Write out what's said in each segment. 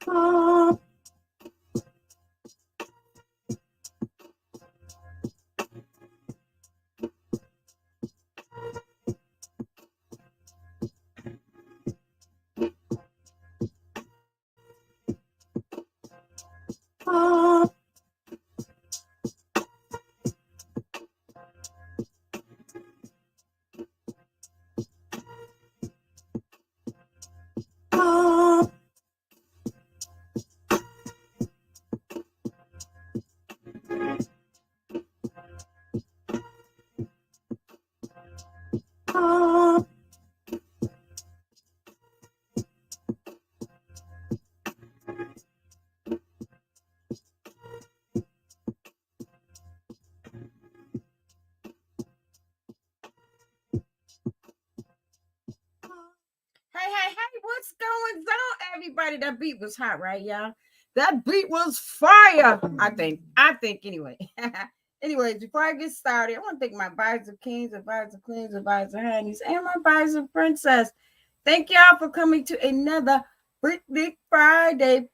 Hey, what's going on, everybody? That beat was hot, right, y'all? That beat was fire, I think. Anyway. Anyways, before I get started, I want to thank my advisor kings, advisor queens, advisor honeys, and my advisor princess. Thank y'all for coming to another Freaknik Friday,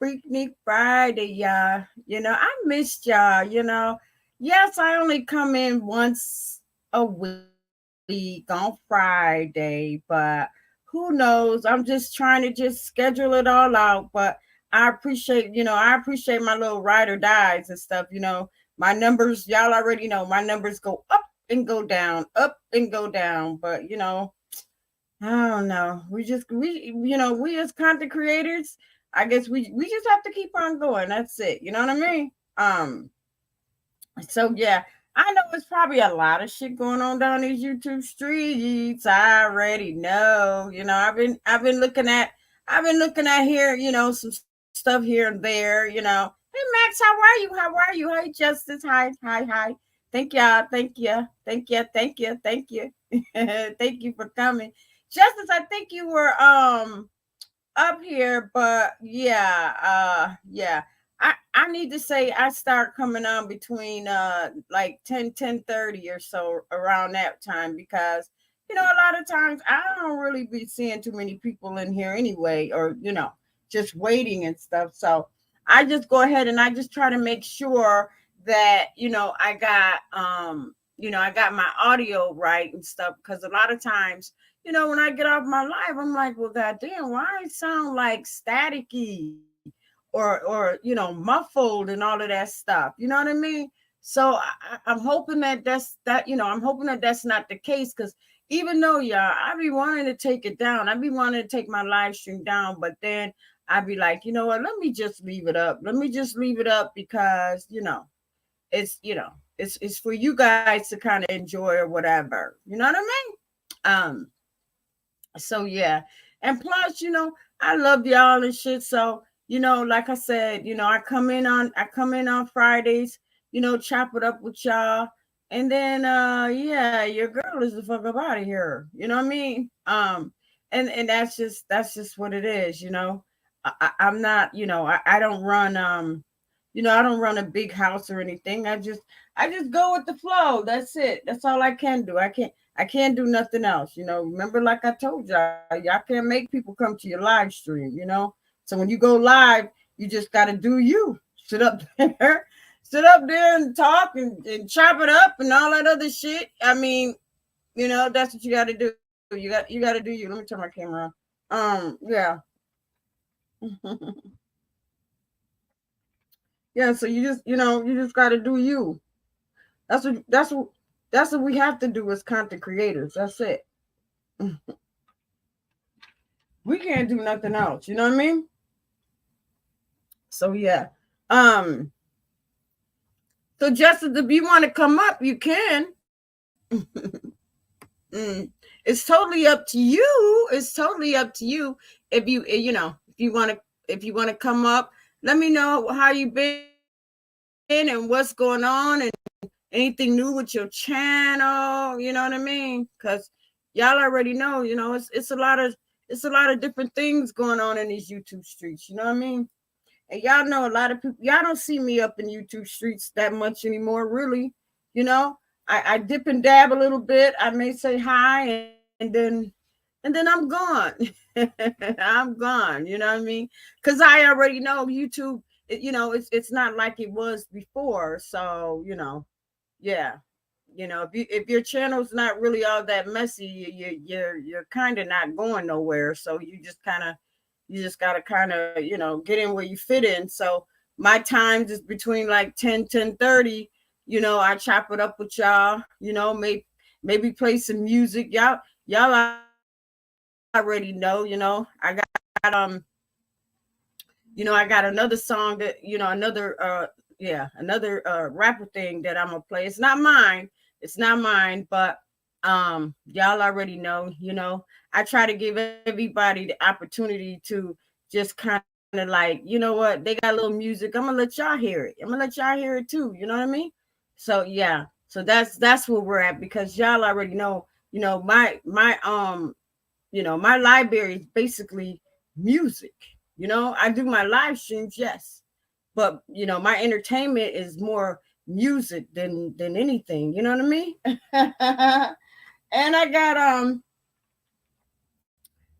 y'all. I missed y'all, Yes, I only come in once a week on Friday, but who knows? I'm just trying to just schedule it all out. But I appreciate my little ride or dies and stuff. My numbers, y'all already know my numbers go up and go down, up and go down. But I don't know. We as content creators, I guess we just have to keep on going. That's it. You know what I mean? So yeah, I know it's probably a lot of shit going on down these YouTube streets. I already know. I've been looking at here, some stuff here and there, Hey Max, how are you? How are you? Hey Justice. Hi. Thank y'all. Thank you. Thank you. Thank you. Thank you. Thank you for coming. Justice, I think you were up here, but yeah. I need to say I start coming on between like 10:30 or so around that time, because a lot of times I don't really be seeing too many people in here anyway, or just waiting and stuff. So I just go ahead and I just try to make sure that I got my audio right and stuff, because a lot of times when I get off my live, I'm like, well, goddamn, why I sound like staticky or muffled and all of that stuff. You know what I mean? So I'm hoping I'm hoping that that's not the case, because even though I be wanting to take it down, I be wanting to take my live stream down, but then I'd be like, you know what? Let me just leave it up. Because it's for you guys to kind of enjoy or whatever. You know what I mean? So yeah, and plus, I love y'all and shit. So like I said, I come in on Fridays, chop it up with y'all, and then yeah, your girl is the fuck up out of here. You know what I mean? And that's just what it is. I'm not, I don't run I don't run a big house or anything. I just go with the flow. That's it. That's all I can do. I can't do nothing else. Remember, like I told y'all can't make people come to your live stream, So when you go live, you just gotta do you. Sit up there and talk and chop it up and all that other shit. I mean, that's what you gotta do. You gotta do you. Let me turn my camera on. Yeah. Yeah, so you just got to do you. That's what we have to do as content creators. That's it. We can't do nothing else. You know what I mean? So yeah. So Justice, if you want to come up, you can. It's totally up to you. It's totally up to you. If if you want to come up, let me know how you've been and what's going on and anything new with your channel. You know what I mean? Because y'all already know, it's a lot of different things going on in these YouTube streets. You know what I mean? And y'all know a lot of people, y'all don't see me up in YouTube streets that much anymore, really. I dip and dab a little bit. I may say hi, and then and then I'm gone. I'm gone. You know what I mean? Because I already know YouTube. It's not like it was before. So yeah. If your channel's not really all that messy, you're kind of not going nowhere. So you just gotta kind of get in where you fit in. So my times is between like 10:30. I chop it up with y'all. Maybe play some music. Y'all already know. I got I got another song that another rapper thing that I'm gonna play. It's not mine. It's not mine, but y'all already know. I try to give everybody the opportunity to just kind of like, what, they got a little music. I'm gonna let y'all hear it. I'm gonna let y'all hear it too. You know what I mean? So yeah. So that's where we're at, because y'all already know. My library is basically music. I do my live streams, yes, but my entertainment is more music than anything. You know what I mean? And I got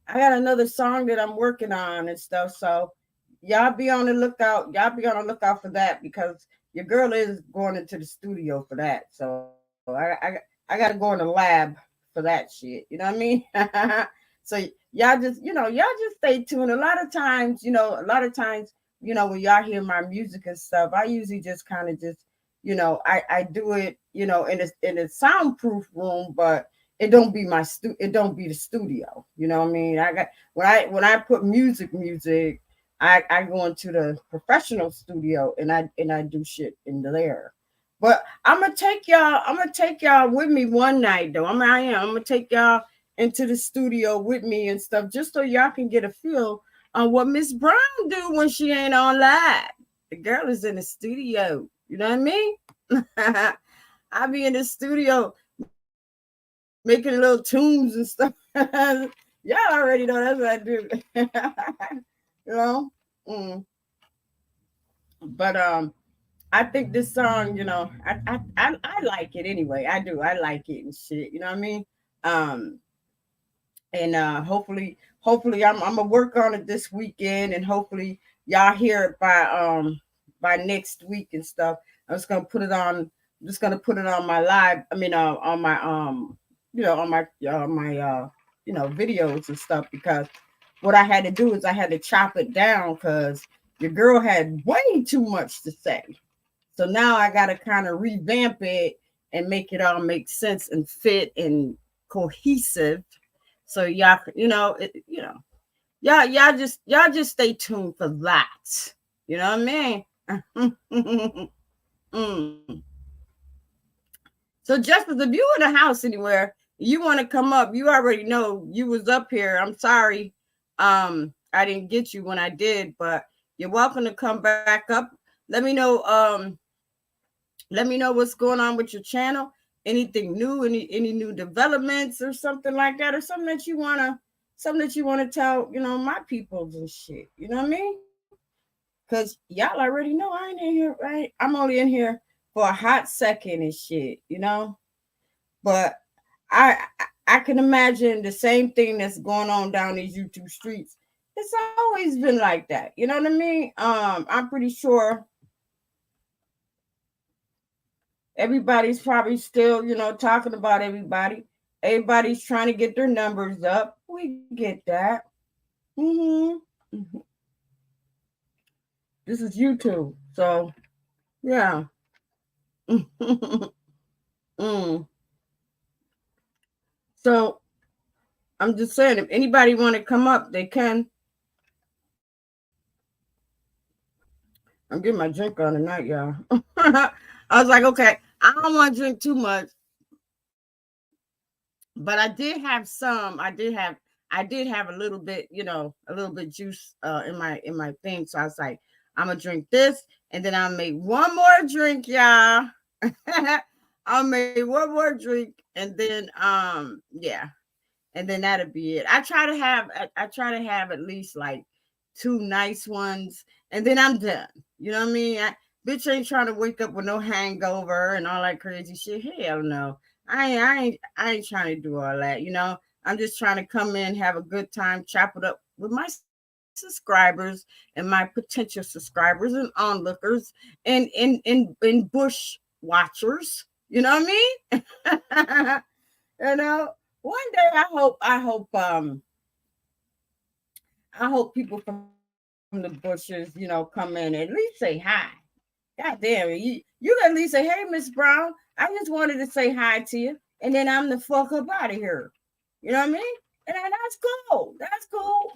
another song that I'm working on and stuff. So y'all be on the lookout. Y'all be on the lookout for that, because your girl is going into the studio for that. So I got to go in the lab for that shit. You know what I mean? So y'all just stay tuned. A lot of times, when y'all hear my music and stuff, I usually just kind of just, I do it, in a soundproof room, but it don't be the studio. You know what I mean? I got when I put music, I go into the professional studio, and I do shit in there. But I'm gonna take y'all with me one night though. I'm gonna take y'all into the studio with me and stuff, just so y'all can get a feel on what Miss Brown do when she ain't on live. The girl is in the studio. You know what I mean? I be in the studio making little tunes and stuff. Y'all already know that's what I do. you know? Mm. But I think this song, I like it anyway. I do. I like it and shit. You know what I mean? Um, and hopefully I'm gonna work on it this weekend, and hopefully y'all hear it by next week and stuff. I'm just gonna put it on. I'm just gonna put it on my live. I mean, on my videos and stuff, because what I had to do is I had to chop it down, because your girl had way too much to say. So now I got to kind of revamp it and make it all make sense and fit and cohesive. So y'all, y'all just stay tuned for that. You know what I mean? Mm. So Justice, if you in the house anywhere, you want to come up, you already know you was up here. I'm sorry, I didn't get you when I did, but you're welcome to come back up. Let me know. Let me know what's going on with your channel. Anything new? Any new developments or something like that, or something that you wanna tell my peoples and shit. You know what I mean? Because y'all already know I ain't in here, right? I'm only in here for a hot second and shit. But I I can imagine the same thing that's going on down these YouTube streets. It's always been like that. You know what I mean? I'm pretty sure everybody's probably still, talking about everybody. Everybody's trying to get their numbers up. We get that. hmm This is YouTube. So, yeah. mm. So, I'm just saying, if anybody want to come up, they can. I'm getting my drink on tonight, y'all. I was like, okay, I don't want to drink too much, but I did have some. I did have a little bit, a little bit juice in my thing. So I was like, I'm gonna drink this, and then I'll make one more drink, y'all. I'll make one more drink, and then yeah, and then that'll be it. I try to have at least like two nice ones, and then I'm done. You know what I mean? Bitch ain't trying to wake up with no hangover and all that crazy shit. Hell no. I ain't trying to do all that. I'm just trying to come in, have a good time, chop it up with my subscribers and my potential subscribers and onlookers and bush watchers. You know what I mean? You know, one day I hope people from the bushes, come in and at least say hi. God damn it. You can at least say, hey, Miss Brown, I just wanted to say hi to you. And then I'm the fuck up out of here. You know what I mean? And that's cool. That's cool.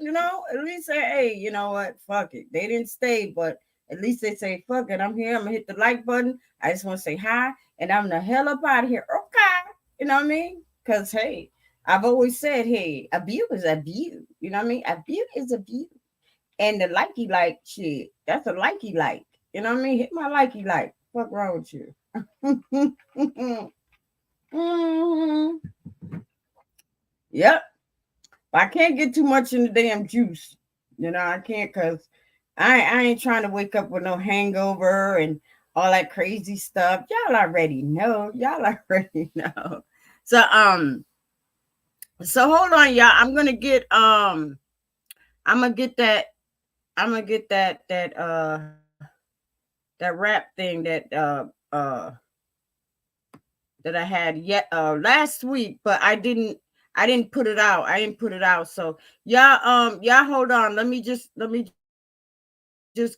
At least say, hey, you know what? Fuck it. They didn't stay, but at least they say, fuck it. I'm here. I'm going to hit the like button. I just want to say hi. And I'm the hell up out of here. Okay. You know what I mean? Because, hey, I've always said, hey, a view is a view. You know what I mean? A view is a view. And the likey like shit, that's a likey like. You know what I mean? Hit my likey like. Fuck wrong with you? Mhm. Yep. But I can't get too much in the damn juice. I can't because I ain't trying to wake up with no hangover and all that crazy stuff. Y'all already know. Y'all already know. So so hold on, y'all. I'm gonna get that that rap thing that I had yet last week, but I didn't put it out. I didn't put it out. So y'all hold on. Let me just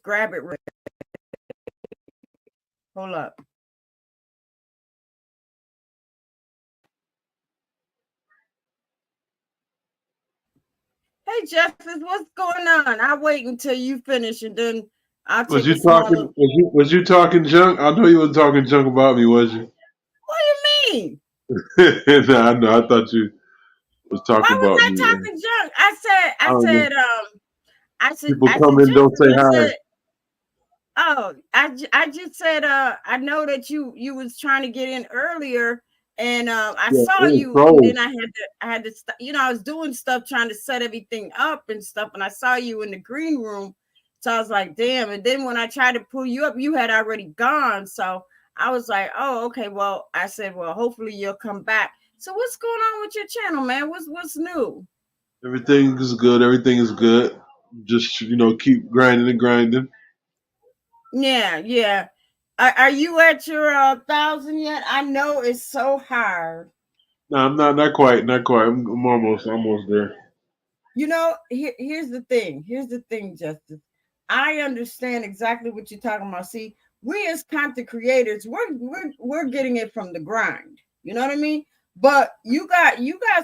grab it real. Hold up. Hey Justice, what's going on? I'll wait until you finish and then I'll Was take you a smaller. talking? Was you talking junk? I know you wasn't talking junk about me, was you? What do you mean? Nah, I know. I thought you was Why talking was about I me. talking junk? I said I I don't know. said People I come said in, don't Justice. say I hi. said, oh, I just said I know that you was trying to get in earlier and I Yeah, saw it was you and then cold. I was doing stuff trying to set everything up and stuff and I saw you in the green room. So I was like, damn. And then when I tried to pull you up, you had already gone. So I was like, oh, okay. Well, I said, well, hopefully you'll come back. So what's going on with your channel, man? What's new? Everything is good. Everything is good. Just keep grinding and grinding. Yeah, yeah. Are you at your 1,000 yet? I know it's so hard. No, I'm not. Not quite. Not quite. I'm almost there. Here's the thing. Here's the thing, Justice. I understand exactly what you're talking about. See, we as content creators, we're getting it from the grind. You know what I mean? But you got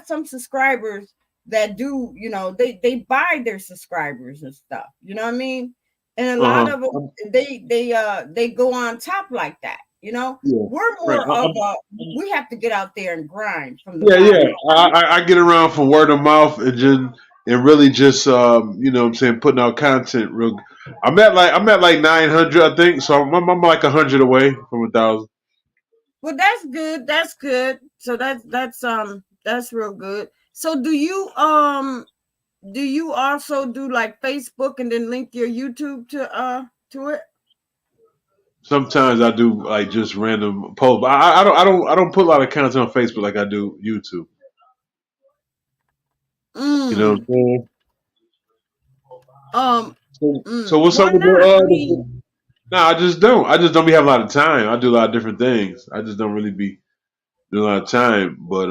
some subscribers that do, they buy their subscribers and stuff. You know what I mean? And a Uh lot huh. of them they go on top like that. Yeah. We're Right. more of a we have to get out there and grind from the Yeah, yeah. bottom up. I get around from word of mouth and really just what I'm saying, putting out content real. I'm at like 900, I think. So I'm like 100 away from 1,000. Well, that's good. That's good. So that's real good. So do you also do like Facebook and then link your YouTube to it? Sometimes I do like just random posts. But I don't put a lot of content on Facebook like I do YouTube. You know what I'm Mm. saying? Um. So what's up Why with not? I mean, No, I just don't. I just don't be having a lot of time. I do a lot of different things. I just don't really be doing a lot of time. But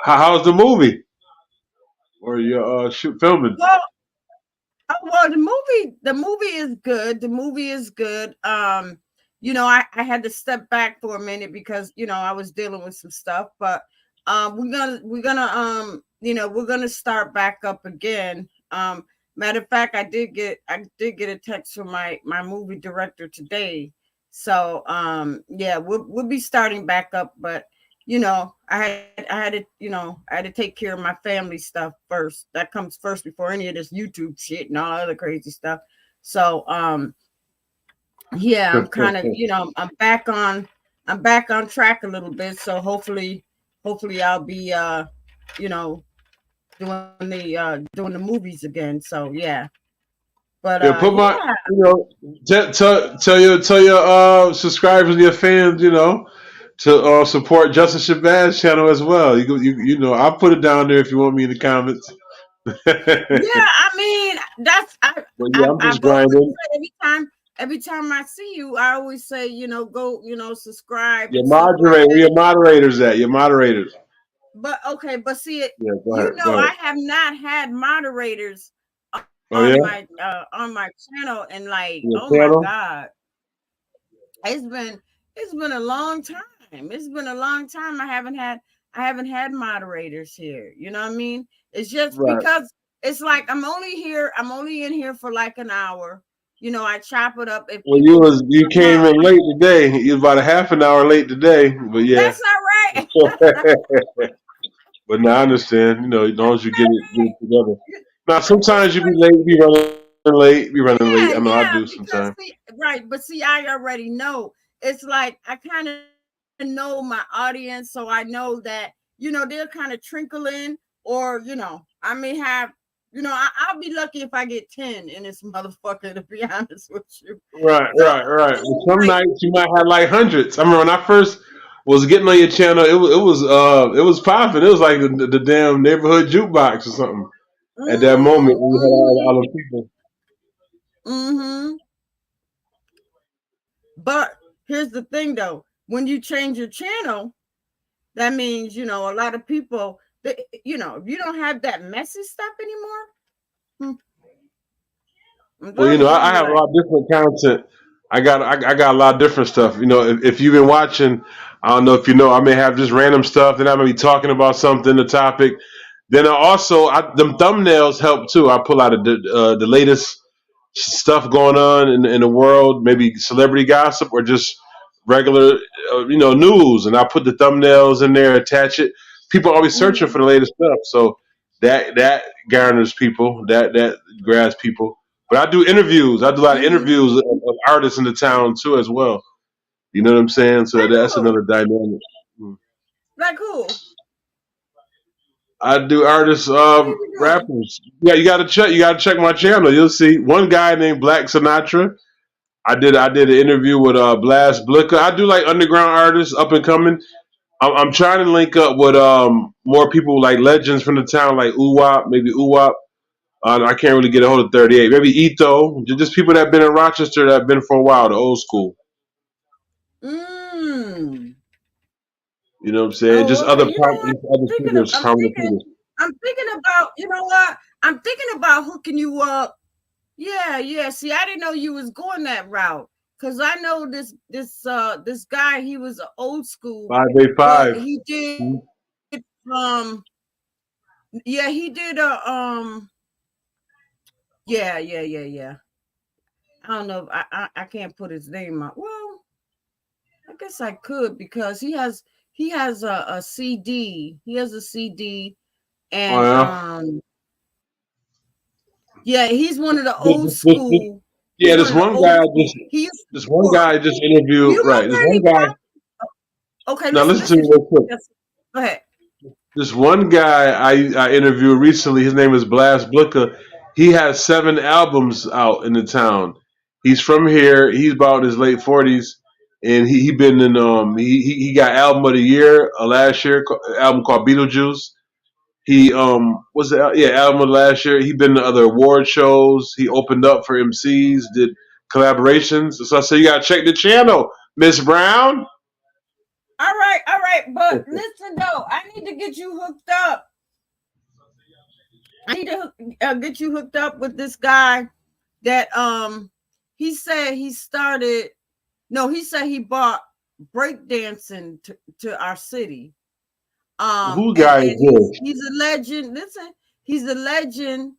how's the movie or your shoot filming? well, well, the movie is good. The movie is good. I had to step back for a minute because I was dealing with some stuff, but we're gonna start back up again. Matter of fact, I did get a text from my movie director today. So yeah, we'll be starting back up, but I had to take care of my family stuff first. That comes first before any of this YouTube shit and all other crazy stuff. So yeah, I'm kind of I'm back on track a little bit. So hopefully I'll be you know doing the movies again. So yeah. But Yeah, put my yeah. tell your subscribers and your fans to support Justice Shabazz channel as well. You know, I'll put it down there if you want me in the comments. Yeah, I mean, that's But yeah, I'm just I've always grinding. said every time I see you, I always say, go, subscribe Your and stuff like moderator, where that. your moderators at? Your moderators. But okay, but see it, Yeah, go ahead. Go I ahead. have not had moderators Oh yeah, on my channel, and like, your oh my channel. God, it's been it's been a long time. It's been a long time. I haven't had moderators here. You know what I mean? It's just Right. because it's like I'm only in here for like an hour. I chop it up if Well, people you come came up. in late today. You was about a half an hour late today, but yeah. That's not right. But now I understand. You know, as long as you get it together. Now I'm just sometimes you be like, late, be running late, be running late. yeah, I know I yeah, do because sometimes. see, right, but see, I already know. It's like I kind of know my audience, so I know that they'll kind of trickle in, or I may have, I'll be lucky if I get 10 in this motherfucker. To be honest with you, Right, so right, right. Well, some like, nights you might have like hundreds. I remember when I first was getting on your channel, it was popping. It was like the damn neighborhood jukebox or something. At that moment, mm-hmm, we had all the people. mm-hmm. But here's the thing, though: when you change your channel, that means a lot of people. If you don't have that messy stuff anymore, I'm Well, trying to tell I you, have a like, lot of different content. I got a lot of different stuff. If you've been watching, I don't know if you know, I may have just random stuff. Then I may be talking about something, the topic. Then them thumbnails help too. I pull out the latest stuff going on in the world, maybe celebrity gossip or just regular, news. And I put the thumbnails in there, attach it. People are always searching for mm-hmm, the latest stuff, so that garners people, that grabs people. But I do interviews. I do a lot of mm-hmm. interviews of artists in the town too, as well. You know what I'm saying? So Like that's who? another dynamic. Mm. Like who? I do artists, What are you doing? rappers. Yeah, you gotta check. You gotta check my channel. You'll see one guy named Black Sinatra. I did an interview with Blast Blicker. I do like underground artists, up and coming. I'm trying to link up with more people like legends from the town, like Uwap, maybe Uwap. I can't really get a hold of 38. Maybe Ito, just people that have been in Rochester that have been for a while, the old school. Mm. You know what I'm saying? Oh, Just okay. You know what? other figures, prominent figures. I'm thinking about, you know what? I'm thinking about hooking you up. Yeah, yeah. See, I didn't know you was going that route. Cause I know this guy, he was old school, but 585. he did yeah, he did yeah. I don't know if I can't put his name out. Well, I guess I could, because he has a CD. He has a CD, Oh and yeah. yeah, he's one of the This, old this, this, school. He's yeah, one this of the one old guy school. just He used to this one tour. guy just Do interviewed, you right. remember This one any guy. pop? Okay, Now listen to me listen. real quick. Yes. Go ahead. This one guy I interviewed recently, his name is Blast Blicker. He has 7 albums out in the town. He's from here. He's about in his late 40s, and he been in he got album of the year last year, album called Beetlejuice. He was the yeah album of last year. He been to other award shows. He opened up for MCs, did collaborations. So I said you gotta check the channel, Miss Brown. All right. But listen though, I need to get you hooked up. I need to get you hooked up with this guy that he said he started. No, he said he brought breakdancing to our city. Who And guy is this? he's a legend. Listen, he's a legend,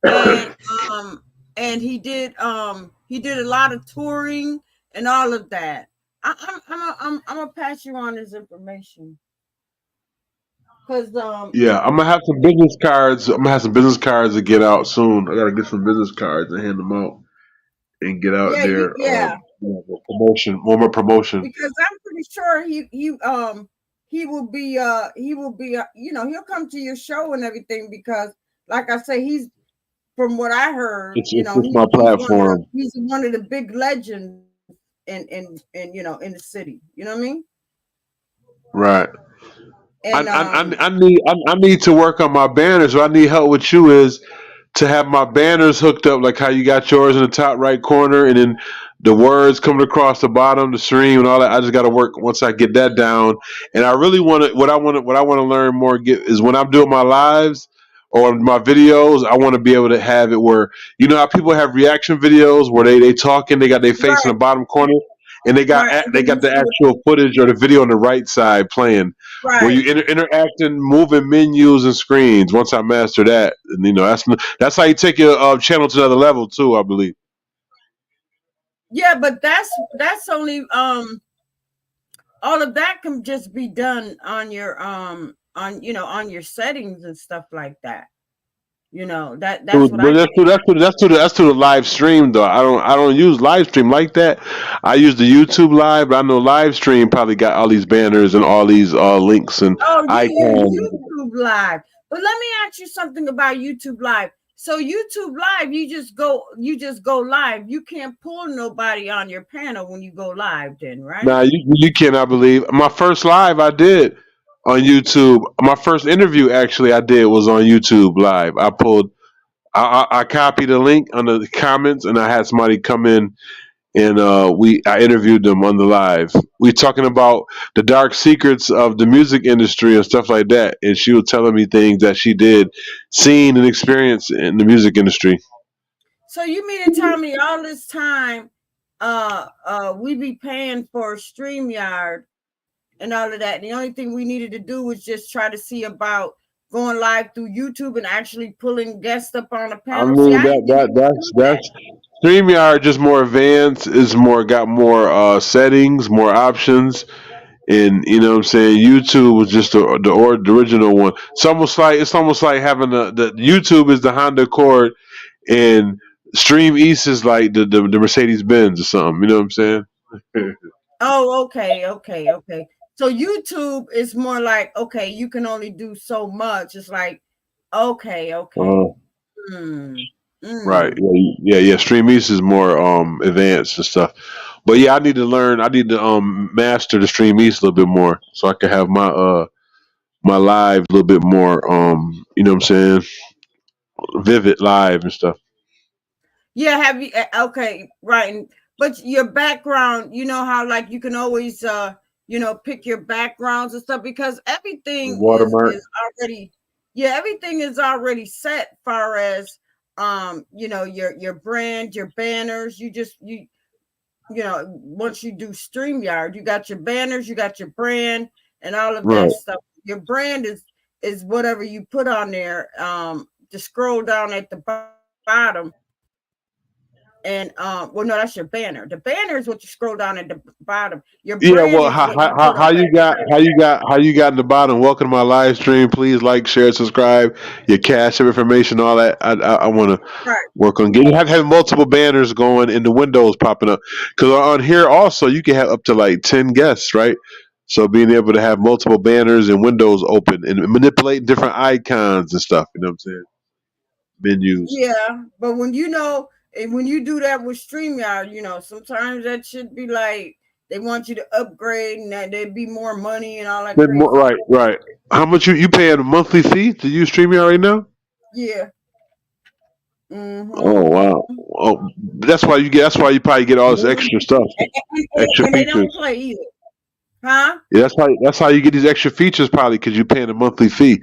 and um and he did a lot of touring and all of that. I'm gonna pass you on his information, because Yeah, I'm gonna have some business cards. I'm gonna have some business cards to get out soon. I gotta get some business cards and hand them out and get out yeah, there. yeah, Promotion, more promotion. because I'm pretty sure he will be he'll come to your show and everything, because like I say, he's, from what I heard, It's my platform. he's one of the big legends in the city. You know what I mean? Right. And I need to work on my banners. What I need help with you is to have my banners hooked up like how you got yours in the top right corner, and then the words coming across the bottom, the stream, and all that. I just got to work once I get that down. And I really want to. What I want to learn more is when I'm doing my lives or my videos. I want to be able to have it where you know how people have reaction videos where they talking, they got their face in the right, bottom corner, and right, and they then you got the see what, actual footage or the video on the right side playing where right. you interacting, moving menus and screens. Once I master that, and, you know, that's how you take your channel to another level too. I believe. Yeah, but that's only all of that can just be done on your on your settings and stuff like that. That's what But I think. that's to the live stream though. I don't use live stream like that. I use the YouTube live, but I know live stream probably got all these banners and all these links and Oh, icons. YouTube Live. But let me ask you something about YouTube Live. So YouTube Live, you just go live. You can't pull nobody on your panel when you go live then, right? Nah, you cannot believe my first live I did on YouTube. My first interview actually I did was on YouTube live. I copied the link on the comments and I had somebody come in and I interviewed them on the live. We talking about the dark secrets of the music industry and stuff like that, and she was telling me things that she did, seen and experienced in the music industry. So you mean to tell me all this time we be paying for StreamYard and all of that. And the only thing we needed to do was just try to see about going live through YouTube and actually pulling guests up on a I panel. See, mean I didn't think we could do that. that's StreamYard just more advanced, is more got more settings, more options. And you know what I'm saying, YouTube was just the original one. It's almost like having the YouTube is the Honda Accord and Stream East is like the Mercedes Benz or something. You know what I'm saying? Oh, okay, okay, okay. So YouTube is more like, okay, you can only do so much. It's like, okay, uh, okay. Mm, right. mm. Yeah. Stream East is more advanced and stuff. But yeah, I need to learn. I need to master the Stream East a little bit more so I can have my live a little bit more you know what I'm saying, vivid live and stuff. Yeah, have you okay, right. But your background, you know how like you can always pick your backgrounds and stuff because everything Watermark. is already yeah, everything is already set far as your brand, your banners, once you do StreamYard, you got your banners, you got your brand and all of that Right. stuff. Your brand is whatever you put on there. To scroll down at the bottom and well, no, that's your banner. The banner is what you scroll down at the bottom. Your Yeah, brand well, is what you put how up you at the got top. how you got in the bottom? Welcome to my live stream. Please like, share, subscribe. Your cash app information, all that. I want to Right. work on getting have multiple banners going and the windows popping up. Because on here also you can have up to like 10 guests, right? So being able to have multiple banners and windows open and manipulate different icons and stuff. You know what I'm saying? Menus. Yeah, but when you do that with StreamYard, sometimes that should be like they want you to upgrade and that there'd be more money and all that Then crazy right, stuff. right. How much you paying a monthly fee to use StreamYard right now? Yeah. Mm-hmm. Oh wow! Oh, that's why you probably get all this extra stuff, extra And they don't features. play either. Huh? Yeah, that's how you get these extra features probably because you're paying a monthly fee.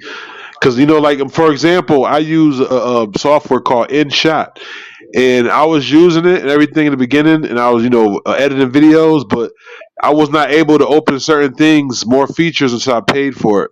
Because you know, like for example, I use a software called InShot, and I was using it and everything in the beginning, and I was editing videos, but I was not able to open certain things, more features until I paid for it.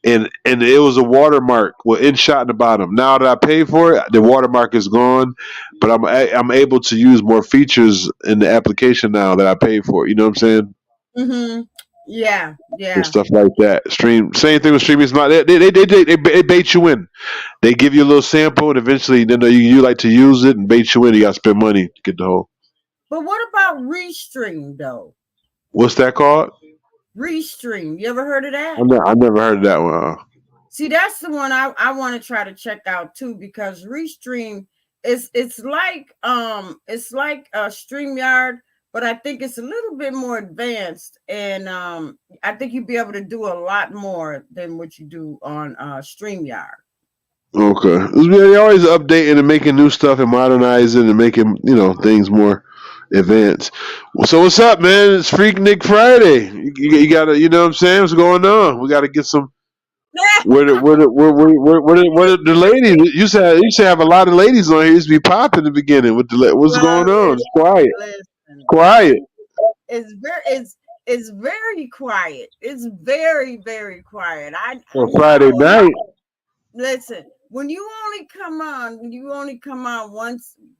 And it was a watermark with InShot in the bottom. Now that I paid for it, the watermark is gone, but I'm able to use more features in the application now that I paid for. You know what I'm saying? Mm-hmm. Yeah, And yeah. stuff like that. Stream, same thing with streaming. It's not they bait you in. They give you a little sample, and eventually, then you like to use it and bait you in. You got to spend money to get the whole. But what about Restream though? What's that called? Restream. You ever heard of that? I never heard of that one. See, that's the one I want to try to check out too because Restream it's like a StreamYard, but I think it's a little bit more advanced, and I think you'd be able to do a lot more than what you do on StreamYard. Okay. They're always updating and making new stuff and modernizing and making, things more advanced. So what's up, man? It's Freaknik Friday. You gotta, you know what I'm saying? What's going on? We gotta get some. Where the ladies? You said have a lot of ladies on here. It used to be popping in the beginning. What's Well, going on? It's quiet. listen, Quiet. it's very quiet. It's very quiet. For You Friday know, night. listen, when you only come on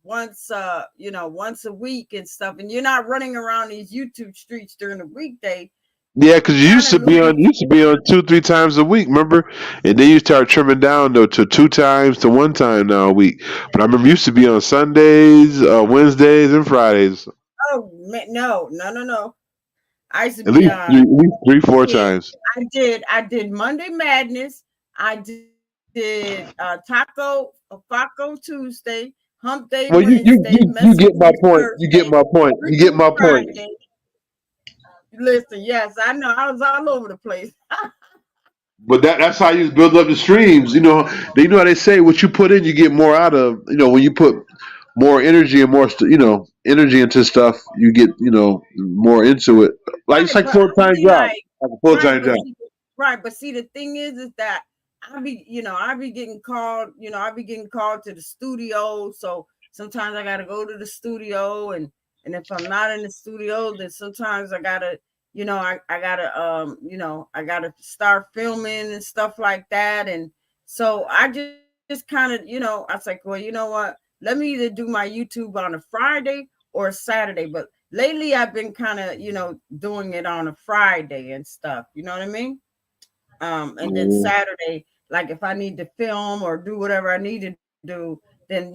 once a week and stuff, and you're not running around these YouTube streets during the weekday, Yeah, you because you kind used of to be on lose. used to be on 2, 3 times a week, remember? And then you start trimming down though to 2 times to 1 time now a week. But I remember you used to be on Sundays, Wednesdays, and Fridays. Oh no. I used to At be least three, on. at least three, I four did. times. I did Monday Madness. I did Taco Tuesday, Hump Day Well, Wednesday, you get Messy my Juice point. You get Thursday, my point. You get Freaknik my point. Friday. Listen, yes, I know. I was all over the place. But that's how you build up the streams. You know how they say what you put in, you get more out of. When you put more energy and more, energy into stuff, you get, more into it. Like it's Right, like but full I time mean, job, like, like a full right, time but job. see, right, but the thing is that I be getting called, I be getting called to the studio. So sometimes I gotta go to the studio, and if I'm not in the studio, then sometimes I gotta, I gotta start filming and stuff like that. And so I just kind of, I was like, well, you know what? Let me either do my YouTube on a Friday or a Saturday. But lately I've been kind of, doing it on a Friday and stuff. You know what I mean? And then Mm. Saturday, like if I need to film or do whatever I need to do, then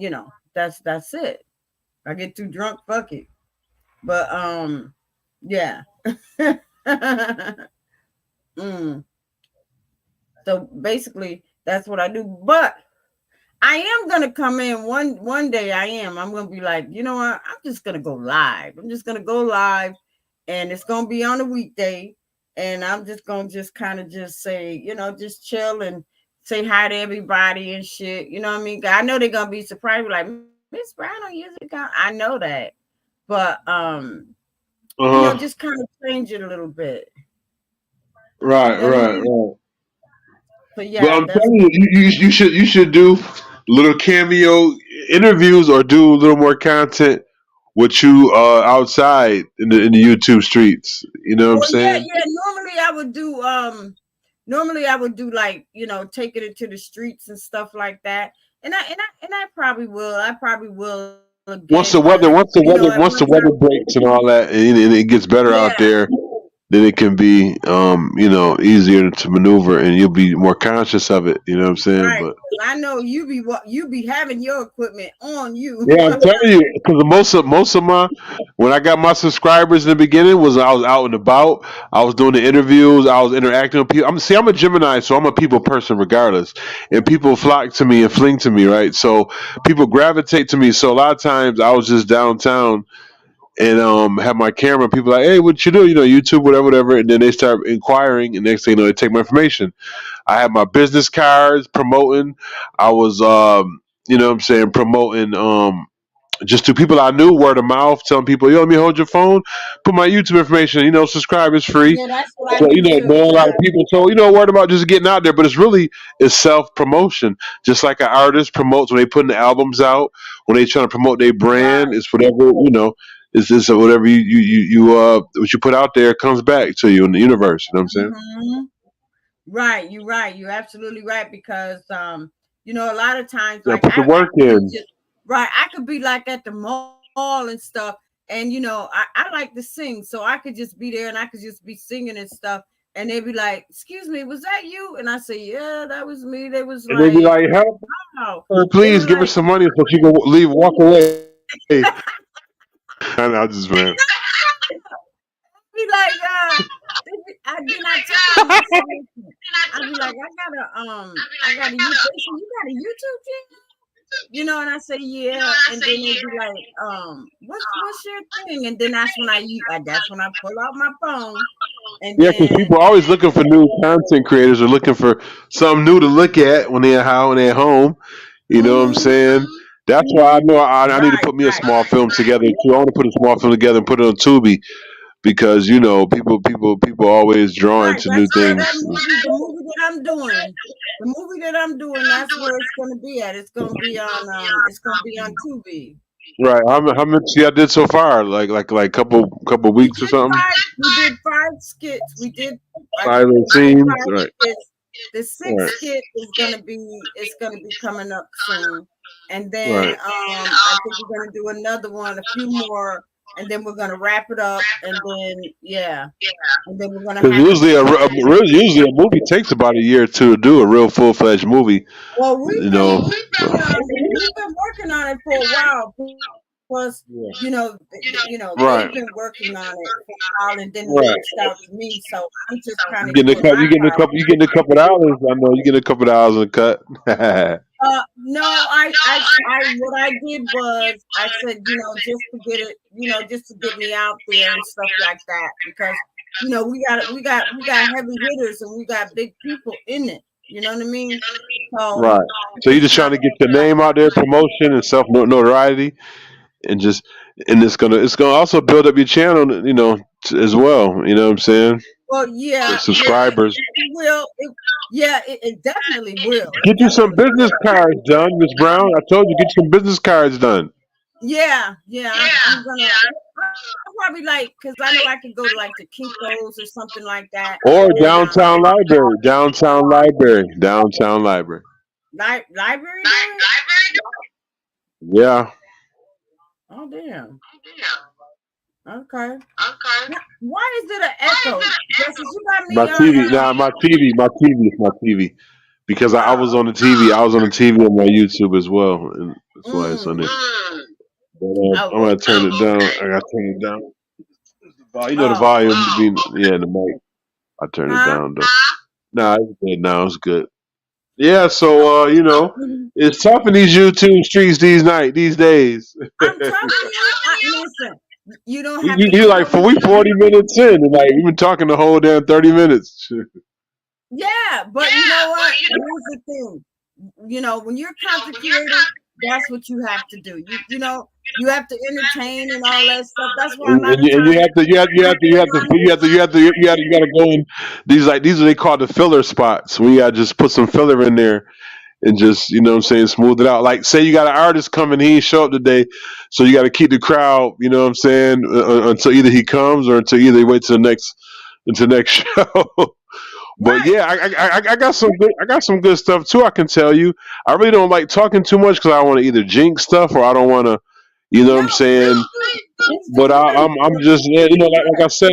that's it. If I get too drunk, fuck it. But yeah. Mm. So basically that's what I do. But I am gonna come in one day. I'm gonna be like, you know what? I'm just gonna go live. I'm just gonna go live, and it's gonna be on a weekday, and I'm just gonna just kind of just say, just chill and say hi to everybody and shit. You know what I mean? I know they're gonna be surprised, like Miss Brown on usually come. I know that, but Uh huh. just kind of change it a little bit. Right, You know what I right, mean? right. So But yeah, I'm that's telling you, you should do little cameo interviews or do a little more content with you outside in the YouTube streets. You know what I'm well, yeah, saying? yeah. Normally I would do like, taking it to the streets and stuff like that. And I probably will. I probably will again Once because the weather, once the at weather, one once the time, weather breaks and all that, and it gets better yeah, out there, then it can be, easier to maneuver, and you'll be more conscious of it. You know what I'm saying? right. But I know you be having your equipment on you. yeah, I'm telling you, because most of my when I got my subscribers in the beginning was I was out and about. I was doing the interviews. I was interacting with people. I'm a Gemini, so I'm a people person regardless, and people flock to me and fling to me, right? So people gravitate to me. So a lot of times I was just downtown and have my camera. People like, hey, what you do? YouTube, whatever, whatever. And then they start inquiring, and next thing you know, they take my information. I had my business cards promoting. I was, you know, what I'm saying promoting. Just to people I knew, word of mouth, telling people, yo, let me hold your phone, put my YouTube information, subscribe, it's free. Yeah, that's what I So, do too. know a lot of Yeah. people. So, word about just getting out there, but it's self promotion. Just like an artist promotes when they putting the albums out, when they trying to promote their brand, Right. it's whatever, it's just whatever what you put out there comes back to you in the universe. You know what I'm saying? Hmm. Right. You're right. You're absolutely right because a lot of times Yeah, like put the I work could be in. just right. I could be like at the mall and stuff, and I like to sing, so I could just be there and I could just be singing and stuff, and they'd be like, "Excuse me, was that you?" And I say, "Yeah, that was me." They was And they be like, like, help "Wow." her, They please were give her like, some money so she can leave, walk away. I know, I just ran. be like, then I tell them, I said, listen, I'd be like, I got a YouTube channel. And I say, yeah, and then they be like, what's your thing? And then that's when I pull out my phone, and Yeah, because then people are always looking for new content creators or looking for something new to look at when they're home. You know what I'm mm-hmm, saying? That's why I know I need to right, put me a right. small film together too. I want to put a small film together and put it on Tubi because people always drawn Right. to new That's where things. the movie that I'm doing, that's where it's gonna be at. It's gonna be on Tubi. Right? How much y'all did so far? Like couple weeks or something? We did 5 skits. Five We did scenes. five Right. skits. The sixth Right. skit is gonna be coming up soon. And then Right. I think we're gonna do another one, a few more, and then we're gonna wrap it up, and then yeah, and then we're gonna Because have to usually a movie takes about a year or two to do a real full fledged movie. well, You know. we've been working on it for a while. Plus, Yeah. they've Right. been working on it for a while, and then they Right. reached out to me. So I'm just kind You of getting a doing couple. my You getting a part. couple. You getting a couple dollars. I know you getting a couple dollars in the cut. No, what I did was I said, just to get it, just to get me out there and stuff like that, because we got heavy hitters and we got big people in it. You know what I mean? So Right. So you're just just trying trying to to get your name out there, promotion and self notoriety, and just and it's gonna also build up your channel, as well. You know what I'm saying? well, The yeah, subscribers. it will. Yeah, it definitely will. It Get you some definitely business will. cards done, Miss Brown. I told you get some business cards done. Yeah, yeah. I'm probably like, because I know I could go to like the Kinkos or something like that, Or and downtown library. library do it. Yeah. Oh damn. Okay. Why is it an echo? Justice, you got My me on. TV. Nah, my TV. Because I was Oh, on the TV. I was on the TV on my YouTube as well, and that's why it's on mm, there. But I'm oh, gonna turn it down. I gotta turn it down. You know the oh, volume. Yeah, the mic. I turn it huh? down though. Nah, it's good now. It's good. Yeah. So Mhm. it's tough in these YouTube streets these days. I'm telling you. Listen, you don't have to You get like on for we here. 40 minutes in, and like we've been talking the whole damn 30 minutes. Yeah, but you know what? Here's the thing. When you're a content creator, that's what you have to do. You have to entertain and all that stuff. That's why a lot of And you times have to people get on here. you gotta go in these are they call the filler spots where you gotta just put some filler in there and just what I'm saying, smooth it out. Like say you got an artist coming, he ain't show up today, so you gotta keep the crowd, what I'm saying, until either he comes or until either he waits until the next show. But Right. yeah, I got some good stuff too. I can tell you, I really don't like talking too much because I want to either jinx stuff or I don't want to, what No, I'm saying. it's But good. I'm just like I said,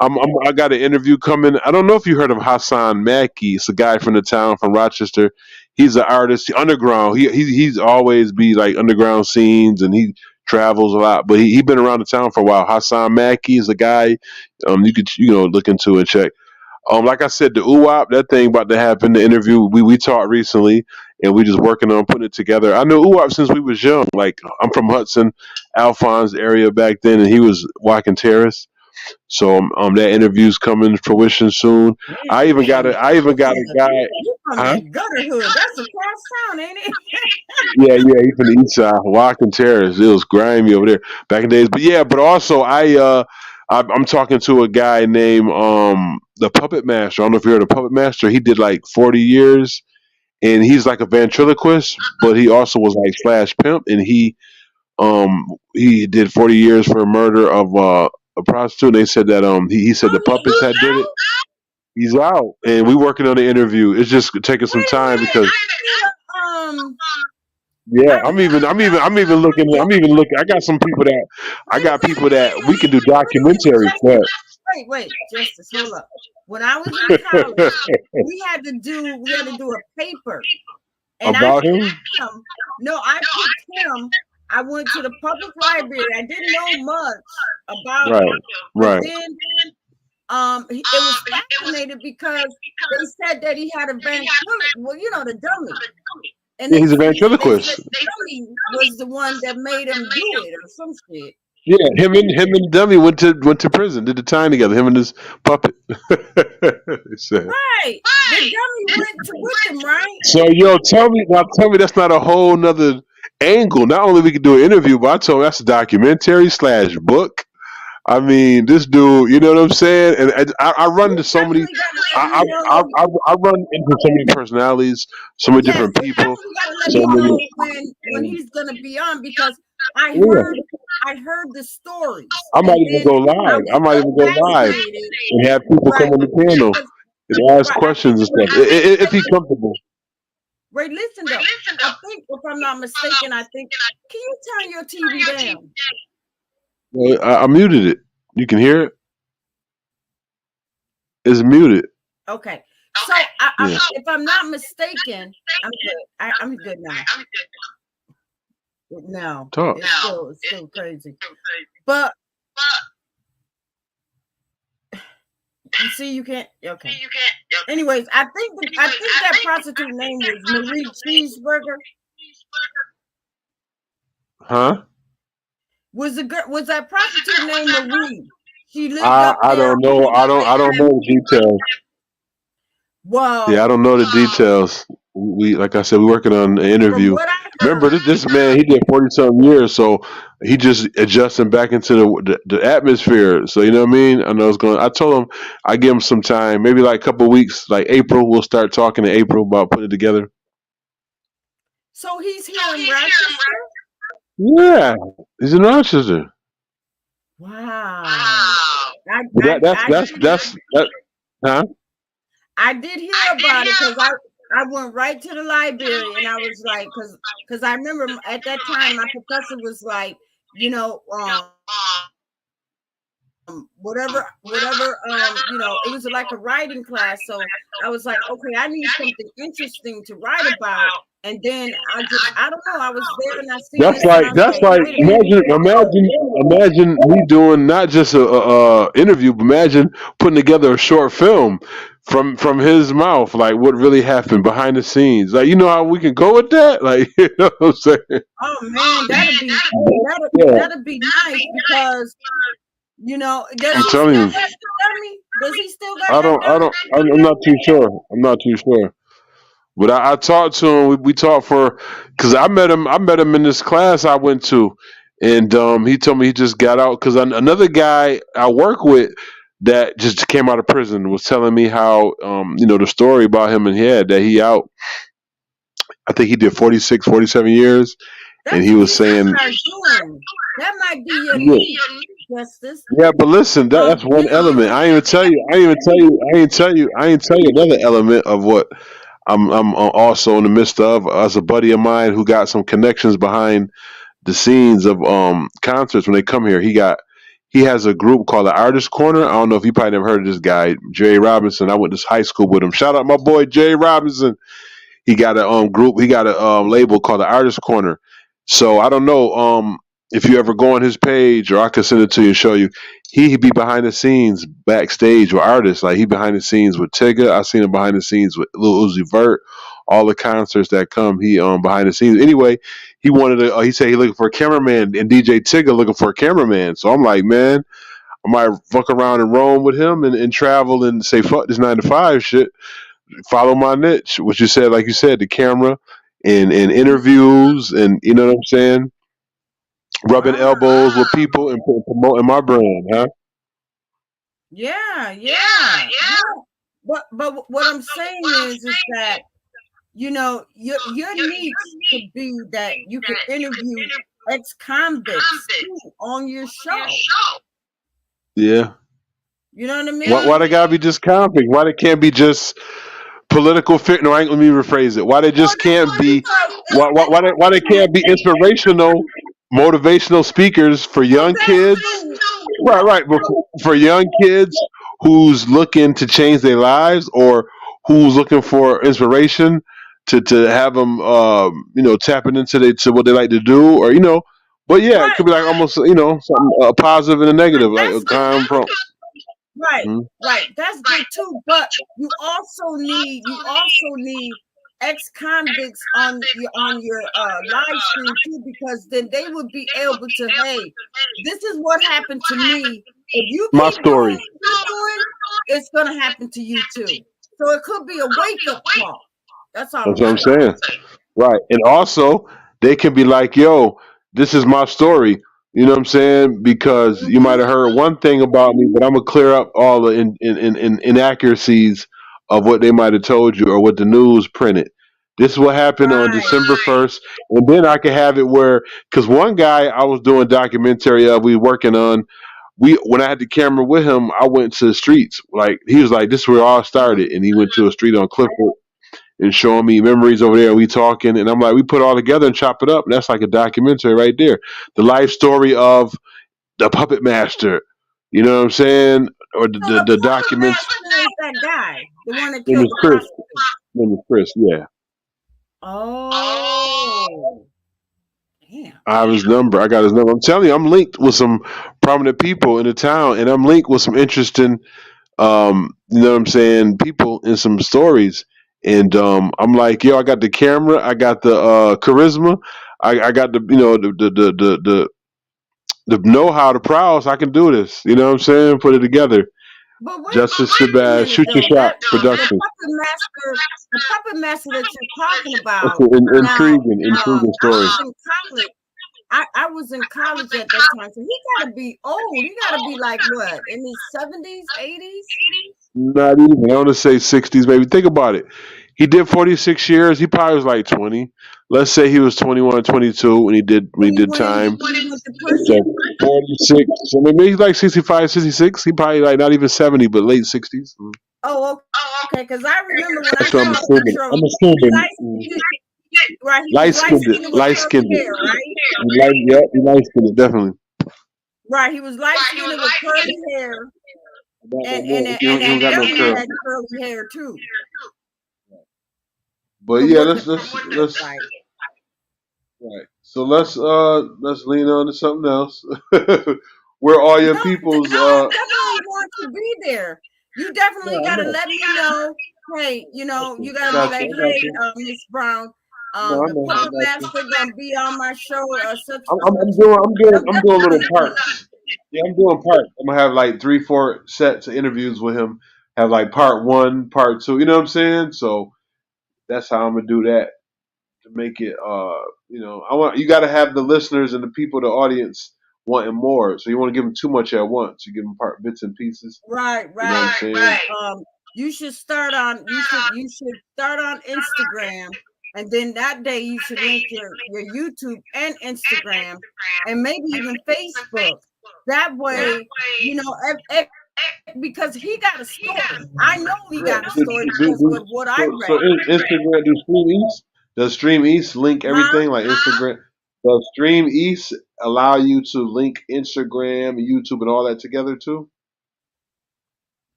I got an interview coming. I don't know if you heard of Hassan Mackey. It's a guy from the town from Rochester. He's an artist, underground. He's always be like underground scenes and he travels a lot. But he been around the town for a while. Hassan Mackey is a guy you could look into and check. Like I said, the UWAP, that thing about to happen. The interview we talked recently, and we just working on putting it together. I know UWAP since we was young. Like I'm from Hudson, Alphonse area back then, and he was Wacken Terrace. So that interview's coming to fruition soon. Man, I even got a guy. you from Huh? that gutter hood. That's across town, ain't it? Yeah, he from the east side, Wacken Terrace. It was grimy over there back in the days. But yeah, but also I'm talking to a guy named the Puppet Master. I don't know if you heard of Puppet Master. He did like 40 years, and he's like a ventriloquist, but he also was like Flash Pimp, and he did 40 years for a murder of a prostitute. And they said that he said Oh, the puppets he's had did it. out. He's out, and we working on the interview. It's just taking some Wait a time minute. because I yeah, did not I'm even looking. I'm even looking. I got people that we can do wait, documentaries for. Justice. Wait, Justice, hold up. When I was in college, we had to do a paper, and I About picked him. him. No, I picked him. I went to the public library. I didn't know much about Right, him, but right. then it was fascinated because they said that he had a ventriloquist. Well, the dummy. and Yeah, he's a they said ventriloquist. Dummy was the one that made him do it or some shit. Yeah, him and Dummy went to prison, did the time together. Him and his puppet. They said. Right. The dummy went to with him, right? So yo, tell me that's not a whole nother angle. Not only we could do an interview, but I told him that's a documentary slash book. I mean, this dude, you know what I'm saying? And I run You into so many, definitely gotta let I, me I, know. I, I run into so many personalities, so many Yes, different you people, definitely gotta let so me many. know when he's gonna be on because I Yeah, heard I heard the stories I might and even then go I live. I was might so even go live fascinated. and have people come Right. on the panel Because and ask right, questions and stuff if he's comfortable. right, listen though. I think if I'm not mistaken, I think can you turn your TV down? Well, I muted it. You can hear it. It's muted. Okay. So I Yeah, if I'm not mistaken, I'm good. I'm good now. No, talk. it's still crazy. But you see, you can't. Okay. Anyways, I think that prostitute name was Marie Cheeseburger. Huh? Was the girl? Was that prostitute named Marie? She lived I up I there don't on know. I don't know the details. Yeah, I well, don't know the details. We like I said, we working on an from interview. what I Remember, heard, this man, he did 40 something years, so he just adjusting back into the atmosphere. So you know what I mean? I know it's going. I told him I give him some time, maybe like a couple weeks, like April. We'll start talking in April about putting it together. so he's here in Rochester. Yeah, he's in Rochester. Wow. I But I I that. Huh? I did hear about it because I went right to the library and I was like, because I remember at that time my professor was like, you know, whatever, it was like a writing class. So I was like, okay, I need something interesting to write about. And then I don't know, I was there and I seen That's this and like I was that's like, like wait a minute. imagine me doing not just a interview, but imagine putting together a short film from his mouth, like what really happened behind the scenes. Like you know how we can go with that, like you know what I'm saying? Oh man, Yeah, that'd be nice because does I'm he telling still you, got the dummy? Does he still got I that don't, I don't, dummy? I'm not too sure. I'm not too sure. But I talked to him. We talked for because I met him. I met him in this class I went to, and he told me he just got out because another guy I work with that just came out of prison was telling me how the story about him and he had that he out. I think he did 46, 47 years, and That's he what was he should saying, start doing. That might be your yeah, niche, Justice. yeah. But listen, that's one element. I ain't even tell you. I ain't even tell you. I ain't tell you. I ain't tell you another element of what I'm also in the midst of as a buddy of mine who got some connections behind the scenes of concerts when they come here. He has a group called the Artist Corner. I don't know if you probably never heard of this guy, Jay Robinson. I went to high school with him. Shout out my boy Jay Robinson. He got a group. He got a label called the Artist Corner. So I don't know if you ever go on his page, or I could send it to you and show you. He be behind the scenes, backstage with artists. Like he behind the scenes with Tigger. I seen him behind the scenes with Lil Uzi Vert. All the concerts that come, he behind the scenes. Anyway, he wanted to. He said he looking for a cameraman, and DJ Tigger looking for a cameraman. So I'm like, man, I might fuck around and roam with him and travel and say fuck this 9 to 5 shit, follow my niche. What you said, like you said, the camera and interviews, and you know what I'm saying, rubbing Wow. elbows with people and promoting my brand, huh? Yeah. But what I'm saying is that your niche could be that you could interview ex-convicts too on your show. Yeah. You know what I Why mean? they gotta be just convict? Why they can't be just political fit? No, I ain't, let me rephrase it. Why they Well, just that's can't what be? Why they because can't be inspirational, motivational speakers for well, young that kids? too. Right. But for young kids who's looking to change their lives or who's looking for inspiration to have them, tapping into to what they like to do, or But yeah, it Right, could be like almost something positive and a negative, like a that's good. kind prompt. Right, Mhm. right. That's good too. But you also need ex-convicts on your live stream too, because then they would be able to, hey, this is what happened to me. If you My keep doing story. what you're doing, it's gonna happen to you too. So it could be a wake-up call. That's all That's I'm what I'm saying. saying. Right. And also, they can be like, yo, this is my story. You know what I'm saying? Because you might Mm-hmm. have heard one thing about me, but I'm going to clear up all the inaccuracies of what they might have told you or what the news printed. This is what happened on Right. December 1st. And then I can have it where, because one guy I was doing documentary of, we working on, when I had the camera with him, I went to the streets. Like, he was like, this is where it all Mhm. started. And he went to a street on Clifford and showing me memories over there. We talking, and I'm like, we put it all together and chop it up. And that's like a documentary right there. The life story of the puppet master. You know what I'm saying? Or So the the puppet documents. master is that guy, the one that Name killed is the Chris. prostitute. Name is Chris. Yeah, Oh, damn. I have his number. I got his number. I'm telling you, I'm linked with some prominent people in the town, and I'm linked with some interesting, you know what I'm saying, people in some stories. And I'm like, yo, I got the camera, I got the charisma, I got the, you know, the know how, the prowess. I can do this. You know what I'm saying? Put it together. But Justice wait a Shabazz, minute shoot your though. shot. That Production. the puppet master that you're talking It's about an now. intriguing I story. was in college. I was in college at that time, so he got to be old. He got to be like what, in his 70s, 80s? Not even. I want to say 60s, maybe. Think about it. He did 46 years. He probably was like 20. Let's say he was 21, 22 when he did time. When he went to So prison. 46. So maybe he's like 65, 66. He probably like not even 70, but late 60s. Oh, okay. Because I remember when I That's what I'm saw a assuming. picture of I'm him, he assuming. light right? He was Light light skinned it. skinned with Light curly skinned it. hair, right? He light skinned it, definitely. Right. He was light skinned with curly hair, He and don't that got no dummy curl. had curly hair too. But From yeah, what that looked let's like. right. So let's lean on to something else. Where all your No, people's no, I definitely want to be there. You definitely no, I got to know. let me know. Hey, you got to I be got like, you. I got hey, you. Miss Brown, No, I the know. I puppet got you. master gonna be on my show, such I'm, and I'm, I'm such. doing I'm doing I'm I'm doing definitely little gonna come. parts. Yeah, I'm doing parts. I'm gonna have like 3, 4 sets of interviews with him. Have like part one, part two. You know what I'm saying? So that's how I'm gonna do that to make it. I want you got to have the listeners and the people, the audience, wanting more. So you want to give them too much at once. You give them bits and pieces. Right, You know what I'm right. saying? You should start on. You should start on Instagram, and then that day you should link your YouTube and Instagram, and maybe even Facebook. That Right. way, because he got a story. I know he got a Right. story because of what I read. Instagram do Stream East? Does Stream East link Huh? everything like Instagram? Does Stream East allow you to link Instagram, YouTube, and all that together too?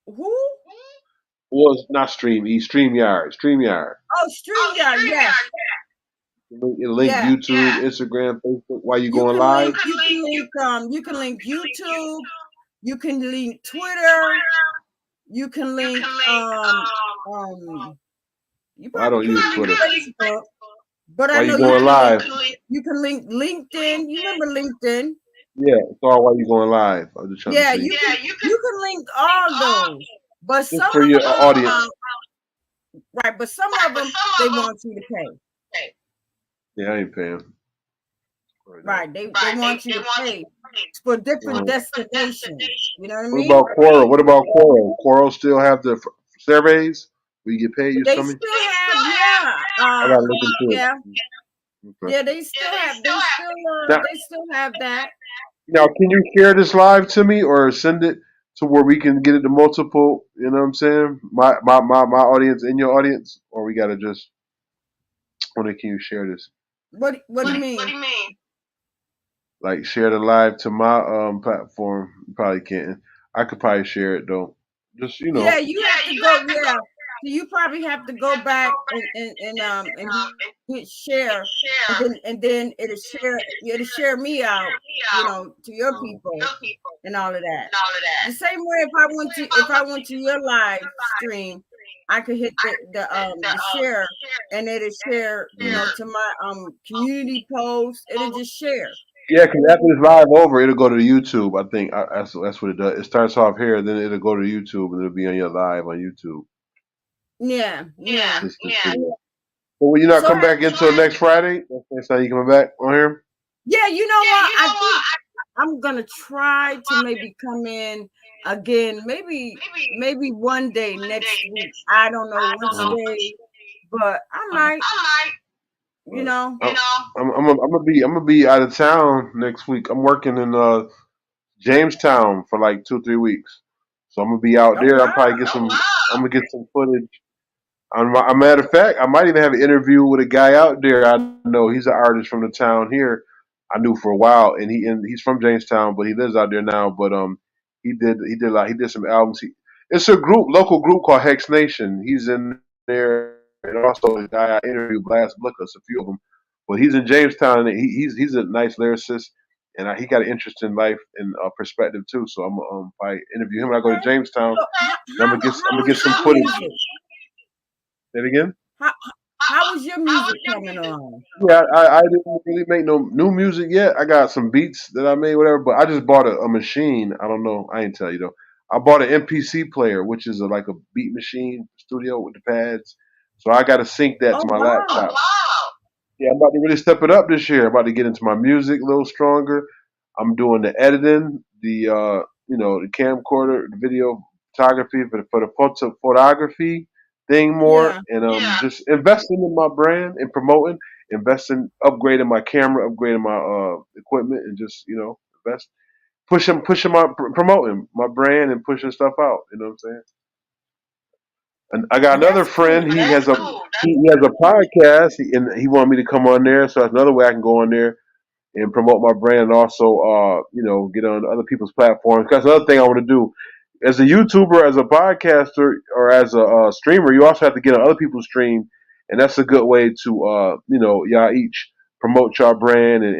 Who? Well, it's not Stream East, StreamYard, StreamYard. Oh, StreamYard. Yes. Link Yeah. YouTube, Instagram, Facebook while you You going can live. link. You can link YouTube. You can link Twitter. You can link. You I probably don't use could link Twitter. Facebook, but I While know you going live. You can link LinkedIn. You remember LinkedIn? Yeah, it's all while you going live. I'm just trying to Yeah, see. you can link all those, but Just some for of your them, audience. right? But some of them they want you to pay. Yeah, I ain't paying. Right? They want you to pay for different destinations. You know what I What mean? about Quora? What about Quora? Quora still have the surveys where you get paid? You They tell me. still have, yeah, I gotta look into yeah, it. Okay. yeah. Now, They still have that. now, can you share this live to me or send it to where we can get it to multiple? You know what I'm saying? My audience and your audience, or we gotta just. When can you share this? What do you mean? Like share the live to my platform? You probably can't. I could probably share it though. Just Yeah, you have to go. Yeah, so you probably have to go back and hit share, and then it'll share me out, to your people and all of that. The same way if I went to your live stream, I could hit the share, and it'll share, to my community post. It'll just share. Yeah, because after it's live over, it'll go to YouTube. I think that's what it does. It starts off here, then it'll go to YouTube, and it'll be on your live on YouTube. Yeah, yeah. But will you not So come back until next Friday? That's the next time you coming back on here? yeah, you know what? I think I'm gonna try to maybe come in again, maybe one day next week. I don't know which day, but I might, you Right. know. I'm gonna be out of town next week. I'm working in Jamestown for like 2 3 weeks, so I'm gonna be out Oh there. I'll probably wow. get some. I'm gonna get some footage. A matter of fact, I might even have an interview with a guy out there. I know he's an artist from the town here. I knew for a while, and he's from Jamestown, but he lives out there now. But he did some albums. It's a local group called Hex Nation. He's in there, and also the guy I interviewed, Blast Blickus, a few of them. But he's in Jamestown, and he's a nice lyricist, and he got an interesting life and perspective too. So I'm gonna probably interview him when I go to Okay. Jamestown. So And I'm gonna how get is some your footage. music? Say it again. How how is your music coming on? Yeah, I didn't really make no new music yet. I got some beats that I made, whatever. But I just bought a machine. I don't know. I ain't tell you though. I bought an MPC player, which is like a beat machine studio with the pads. So I got to sync that Oh to my wow. laptop. Yeah, I'm about to really step it up this year. I'm about to get into my music a little stronger. I'm doing the editing, the camcorder, the video photography for the photography thing more, Yeah. and just investing in my brand and promoting, investing, upgrading my camera, upgrading my equipment, and just invest, pushing my promoting my brand and pushing stuff out. You know what I'm saying? And I got another That's friend. cool. He That's has a cool. he has a podcast, and he wanted me to come on there. So that's another way I can go on there and promote my brand, and also get on other people's platforms. That's another thing I want to do. As a YouTuber, as a podcaster, or as a streamer, you also have to get on other people's stream, and that's a good way to y'all each promote your brand and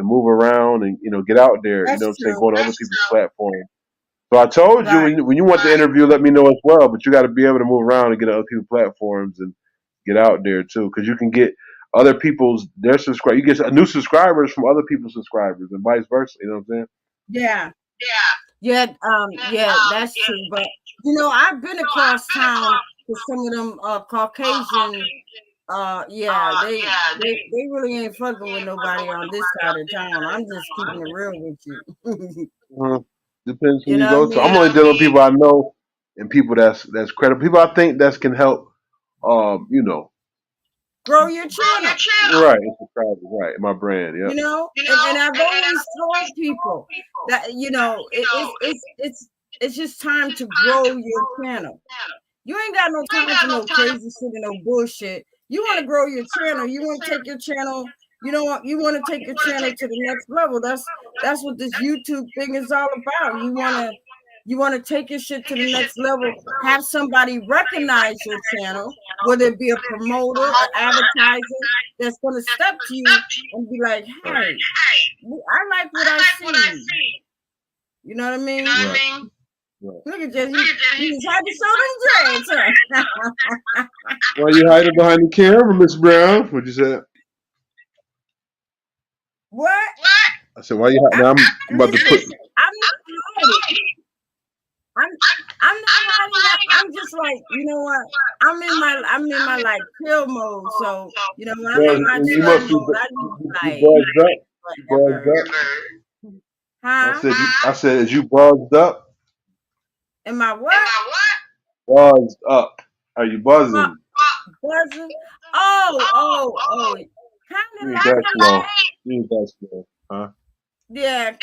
move around and get out there. You know That's what I'm saying? true. Go on other people's platforms. So I told you Right. when you want the interview, let me know as well. But you got to be able to move around and get on other people's platforms and get out there too, because you can get other people's their subscribe. You get new subscribers from other people's subscribers and vice versa. You know what I'm saying? Yeah. Yeah. Yeah, that's true. But I've been across town to some of them Caucasian. Yeah, they really ain't fucking with nobody on this side of town. I'm just keeping it real with you. Uh, Depends who You you know what I go to. I'm mean? only dealing with people I know and people that's credible. People I think that can help. Grow your channel. Right, it's subscribers, right, my brand. Yep. And I've always told people that it's just time to grow your channel. You ain't got no time for no crazy shit and no bullshit. You want to grow your channel. You want to take your channel. You want to take your channel to the next level. That's what this YouTube thing is all about. You want to take your shit to the next level. Have somebody recognize your channel, whether it be a promoter or advertiser that's going to step to you and be like, "Hey, I like what I see." You know what I mean? Right. Right. Look at this. You just had to show them dreads, huh? Why you hiding behind the camera, Miss Brown? What'd you say? What? I said, why you hiding? Now I'm about to put. Listen, I'm not hiding. I'm not hiding. I'm just like, you know what? I'm in my like chill mode. So, when I'm in my You chill must be mode, I just you like buzzed up. You buzzed whatever. up. Huh? I said, is you buzzed up? Am I what? Buzzed up. Are you buzzing? Buzzing? Oh. Kind You of ain't that like, slow. You ain't that slow, huh? yeah.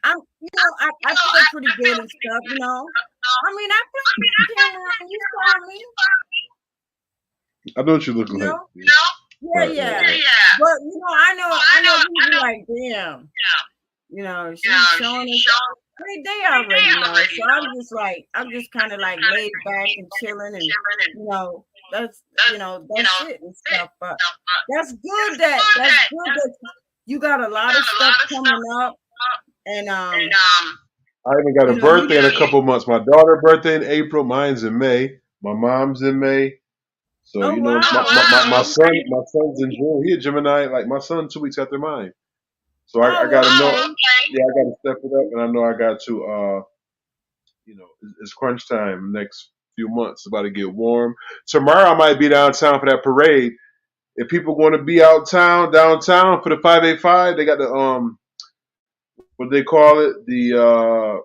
I feel pretty good and stuff, I mean, I put the camera on. You saw me, I know what you look you like. know? Right, Yeah. right. But I know people like, damn, she's showing us. I mean, they already know. So I'm just kind of like laid back and chilling, and that's that's it and stuff. But that's good that you got a lot of stuff coming up, and I even got a birthday in a couple months. My daughter's birthday in April. Mine's in May. My mom's in May. So Oh you know, wow, okay. my son's in June. He a Gemini. Like my son, 2 weeks after mine. So I got to Oh, know. okay. Yeah, I got to step it up, and I know I got to. It's crunch time. Next few months, it's about to get warm. Tomorrow I might be downtown for that parade. If people want to be downtown for the 585, they got the what they call it, the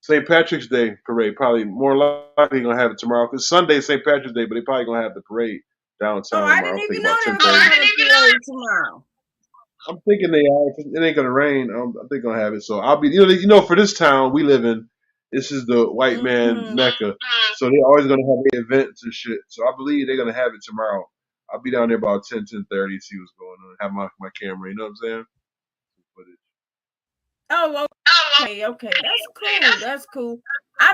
St. Patrick's Day parade. Probably more likely gonna have it tomorrow because Sunday is St. Patrick's Day, but they probably gonna have the parade Oh, downtown I tomorrow. didn't I'm thinking even know about they ten were gonna thirty. have a parade tomorrow. I'm thinking they are. It ain't gonna rain. I think gonna have it. So I'll be. For this town we live in, this is the white man Mm-hmm. mecca. So they're always gonna have events and shit. So I believe they're gonna have it tomorrow. I'll be down there about 10:30, see what's going on. Have my camera. You know what I'm saying? Footage. Oh, okay, okay. That's cool. That's cool. I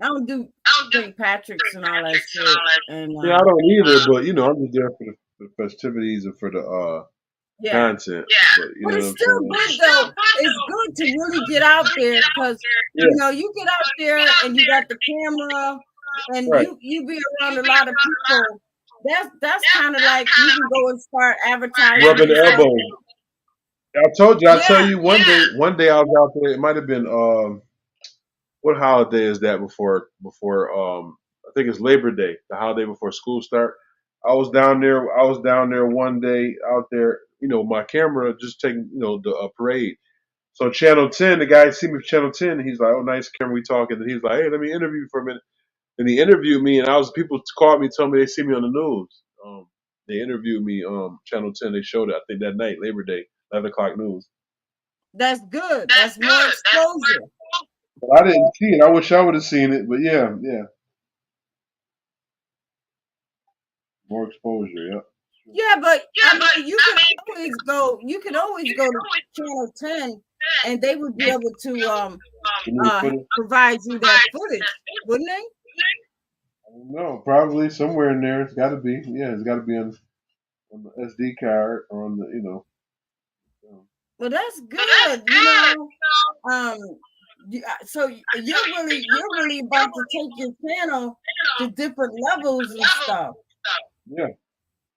don't do St. Patrick's and all that shit. And Yeah, I don't either, but I'm just there for the festivities and for the yeah. content. But you But know what it's I'm still saying? good though. It's good to really get out there because Yeah, you get out there and you got the camera and right. you be around a lot of people. That's kind of like you can go and start advertising Rubbing yourself. elbows. I told you. I tell Yeah, you one day. One day I was out there. It might have been what holiday is that before I think it's Labor Day, the holiday before school start. I was down there one day out there, my camera just taking, the parade. So Channel 10, the guy see me for Channel 10, and he's like, "Oh, nice camera, we talking." And he's like, "Hey, let me interview you for a minute." And he interviewed me, and people called me, told me they see me on the news. They interviewed me, Channel 10. They showed it, I think that night, Labor Day, 11 o'clock news. that's good. That's more exposure. But I didn't see it. I wish I would have seen it. But yeah, yeah, more exposure. Yeah. Yeah, but I mean, you can always go. You can always go to Channel 10, and they would be able to provide you that footage, wouldn't they? No, probably somewhere in there. It's got to be. Yeah, it's got to be on the SD card or on the. Well, that's good. Um, so you're really about to take your channel to different levels and stuff. Yeah,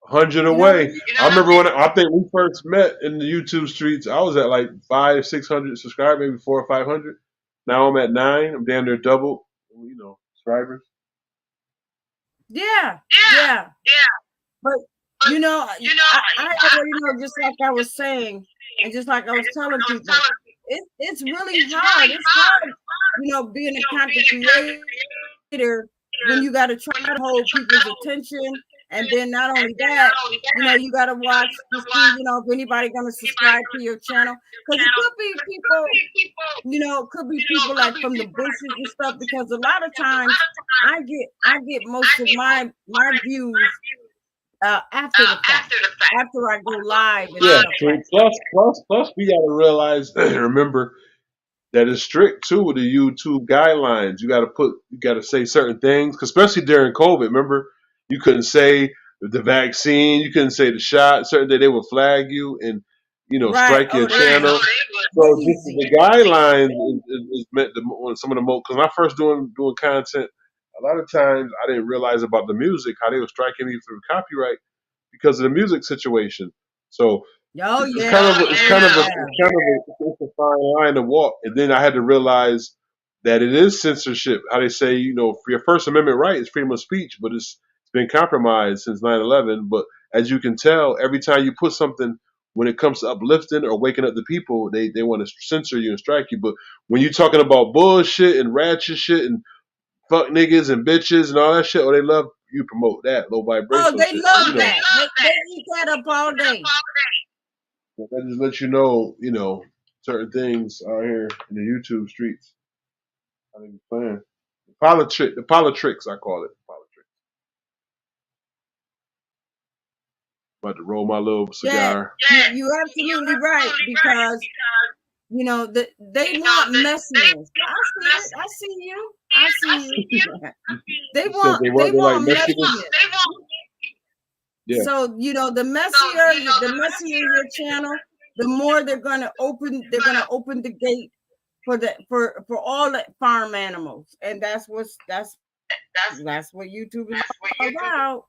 100 You know what I away. mean? I remember when I think we first met in the YouTube streets. I was at like 500-600 subscribers, maybe 400 or 500. Now I'm at 9. I'm down there double. Subscribers. Yeah, yeah. But I already know, just like I was saying, and just like I was telling people, it's really hard. It's hard, being a content creator when you got to try to hold people's attention, and then not only that, you got to watch to see, if anybody gonna subscribe to your channel, because it could be people, could be people like from the bushes and stuff. Because a lot of times I get most of my views after the fact, after I go live and Yeah. stuff So like that. plus, we got to realize and remember that is strict too with the YouTube guidelines. You got to say certain things, 'cause especially during COVID. Remember, you couldn't say the vaccine, you couldn't say the shot. Certain day they would flag you and Right. strike your Oh, they channel. was So just crazy. the guidelines is meant to some of the most. Because when I first doing content, a lot of times I didn't realize about the music how they were striking me for copyright because of the music situation. So Oh it's yeah. kind of Oh yeah. it's a fine line to walk. And then I had to realize that it is censorship. How they say, for your First Amendment right is freedom of speech, but it's been compromised since 9/11. But as you can tell, every time you put something when it comes to uplifting or waking up the people, they want to censor you and strike you. But when you're talking about bullshit and ratchet shit and fuck niggas and bitches and all that shit, they love you promote that low Oh, vibrational they shit. So, love that. They eat that up all day. that just lets you know, certain things out here in the YouTube streets. I think it's playing. The politics, I call it. Politics. About to roll my little Yeah, cigar. you're absolutely right, because they want messiness. I see it. I see you. I see you. they You said want they they want they like want Mexicans. messiness. Yeah. So the messier your channel, the more they're gonna open the gate for all the farm animals, and that's what YouTube is all about.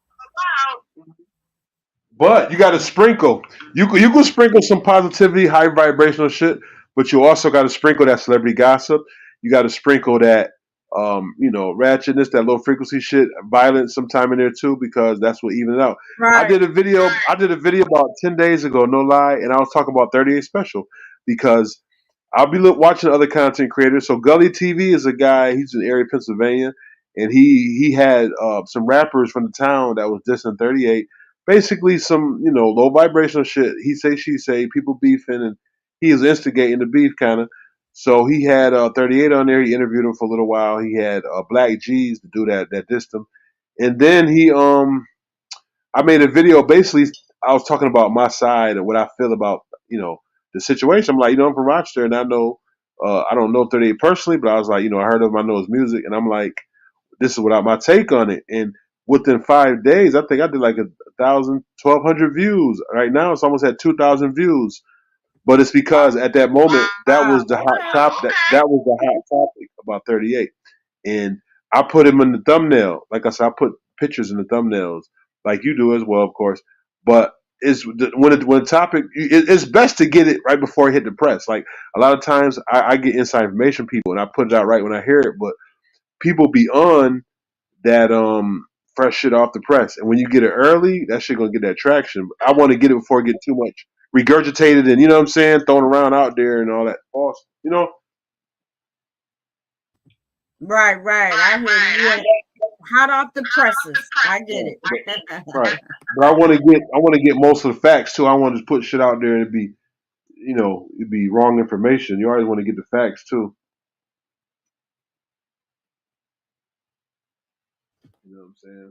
But you got to sprinkle. You can sprinkle some positivity, high vibrational shit, but you also got to sprinkle that celebrity gossip. You got to sprinkle that, ratchetness, that low frequency shit, violence, sometime in there too, because that's what even it out. I Right, did a video. I did a video about 10 days ago, no lie, and I was talking about 38 Special because I'll be watching other content creators. So Gully TV is a guy. He's in Erie, Pennsylvania, and he had some rappers from the town that was dissing 38. Basically, some low vibrational shit. He say she say people beefing, and he is instigating the beef kind of. So he had 38 on there. He interviewed him for a little while. He had Black G's to do that dissed him, and then I made a video. Basically, I was talking about my side and what I feel about the situation. I'm like, I'm from Rochester, and I know I don't know 38 personally, but I was like, I heard of him, I know his music, and I'm like, this is what my take on it. And within 5 days, I think I did like 1,000, 1,200 views. Right now, it's almost at 2,000 views. But it's because at that moment, that was the hot top. That was the hot topic about 38. And I put him in the thumbnail. Like I said, I put pictures in the thumbnails, like you do as well, of course. But when the topic, it's best to get it right before I hit the press. Like a lot of times, I get inside information from people, and I put it out right when I hear it. But people be on that fresh shit off the press, and when you get it early, that shit gonna get that traction. I want to get it before it get too much regurgitated, and you know what I'm saying, thrown around out there and all that false. right. I hear you. You ain't hot off the presses. I get it. Right. But I want to get most of the facts too. I want to just put shit out there and it'd be wrong information. You always want to get the facts too. You know what I'm saying?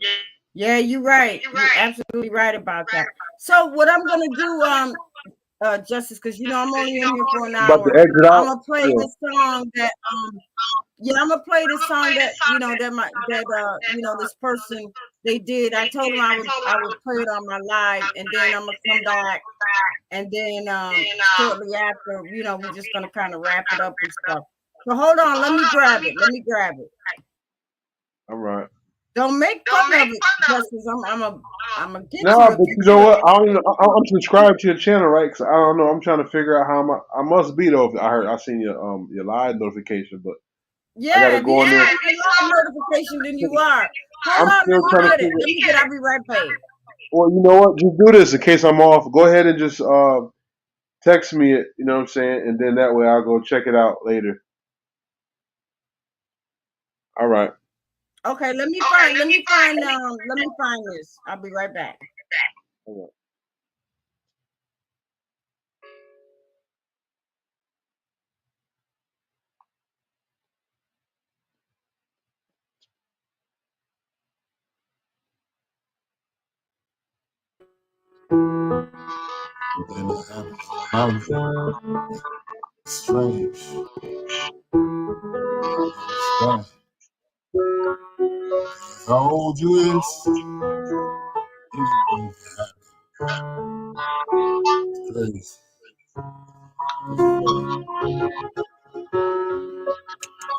Yeah, you're right. You're absolutely right about that. So what I'm gonna do, Justice, because I'm only in here for an About to hour. exit I'm out. gonna play Yeah. this song that yeah, I'm gonna play this song that this person they did. I told them I would play it on my live, and then I'm gonna come back, and then shortly after, we're just gonna kind of wrap it up and stuff. So hold on, let me grab it. All right. Don't make fun of it, Justice. I'm a get No, you but if you you know do it. what? I'm subscribed to your channel, right? Because I don't know. I'm trying to figure out how I must be though. If I seen your live notification, but I Yeah, gotta if you go on ain't there. got your live notification, then you are. Hold I'm on, still trying to let figure. me get it. I'll be right back. Well, you know what? Just do this in case I'm off. Go ahead and just text me it. You know what I'm saying? And then that way I'll go check it out later. All right. Okay, let me find this. I'll be right back. All right. Then it happens. Strange. Strange. How old you is? Anything can happen. Strange.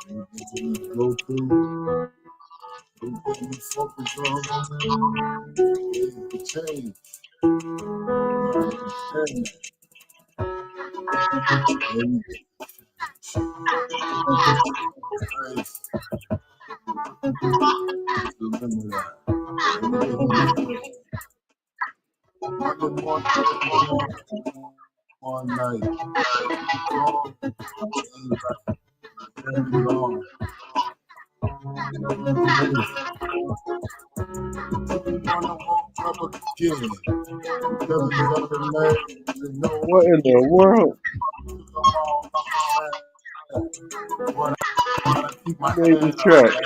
Anything you go through, anything you focus on, it can change. Understand that. Strange. Remember that. One night, long, very long. Wanna woke up again. Because it's on the land, you know What in the world? what I gotta keep my Who made head this up, track? man.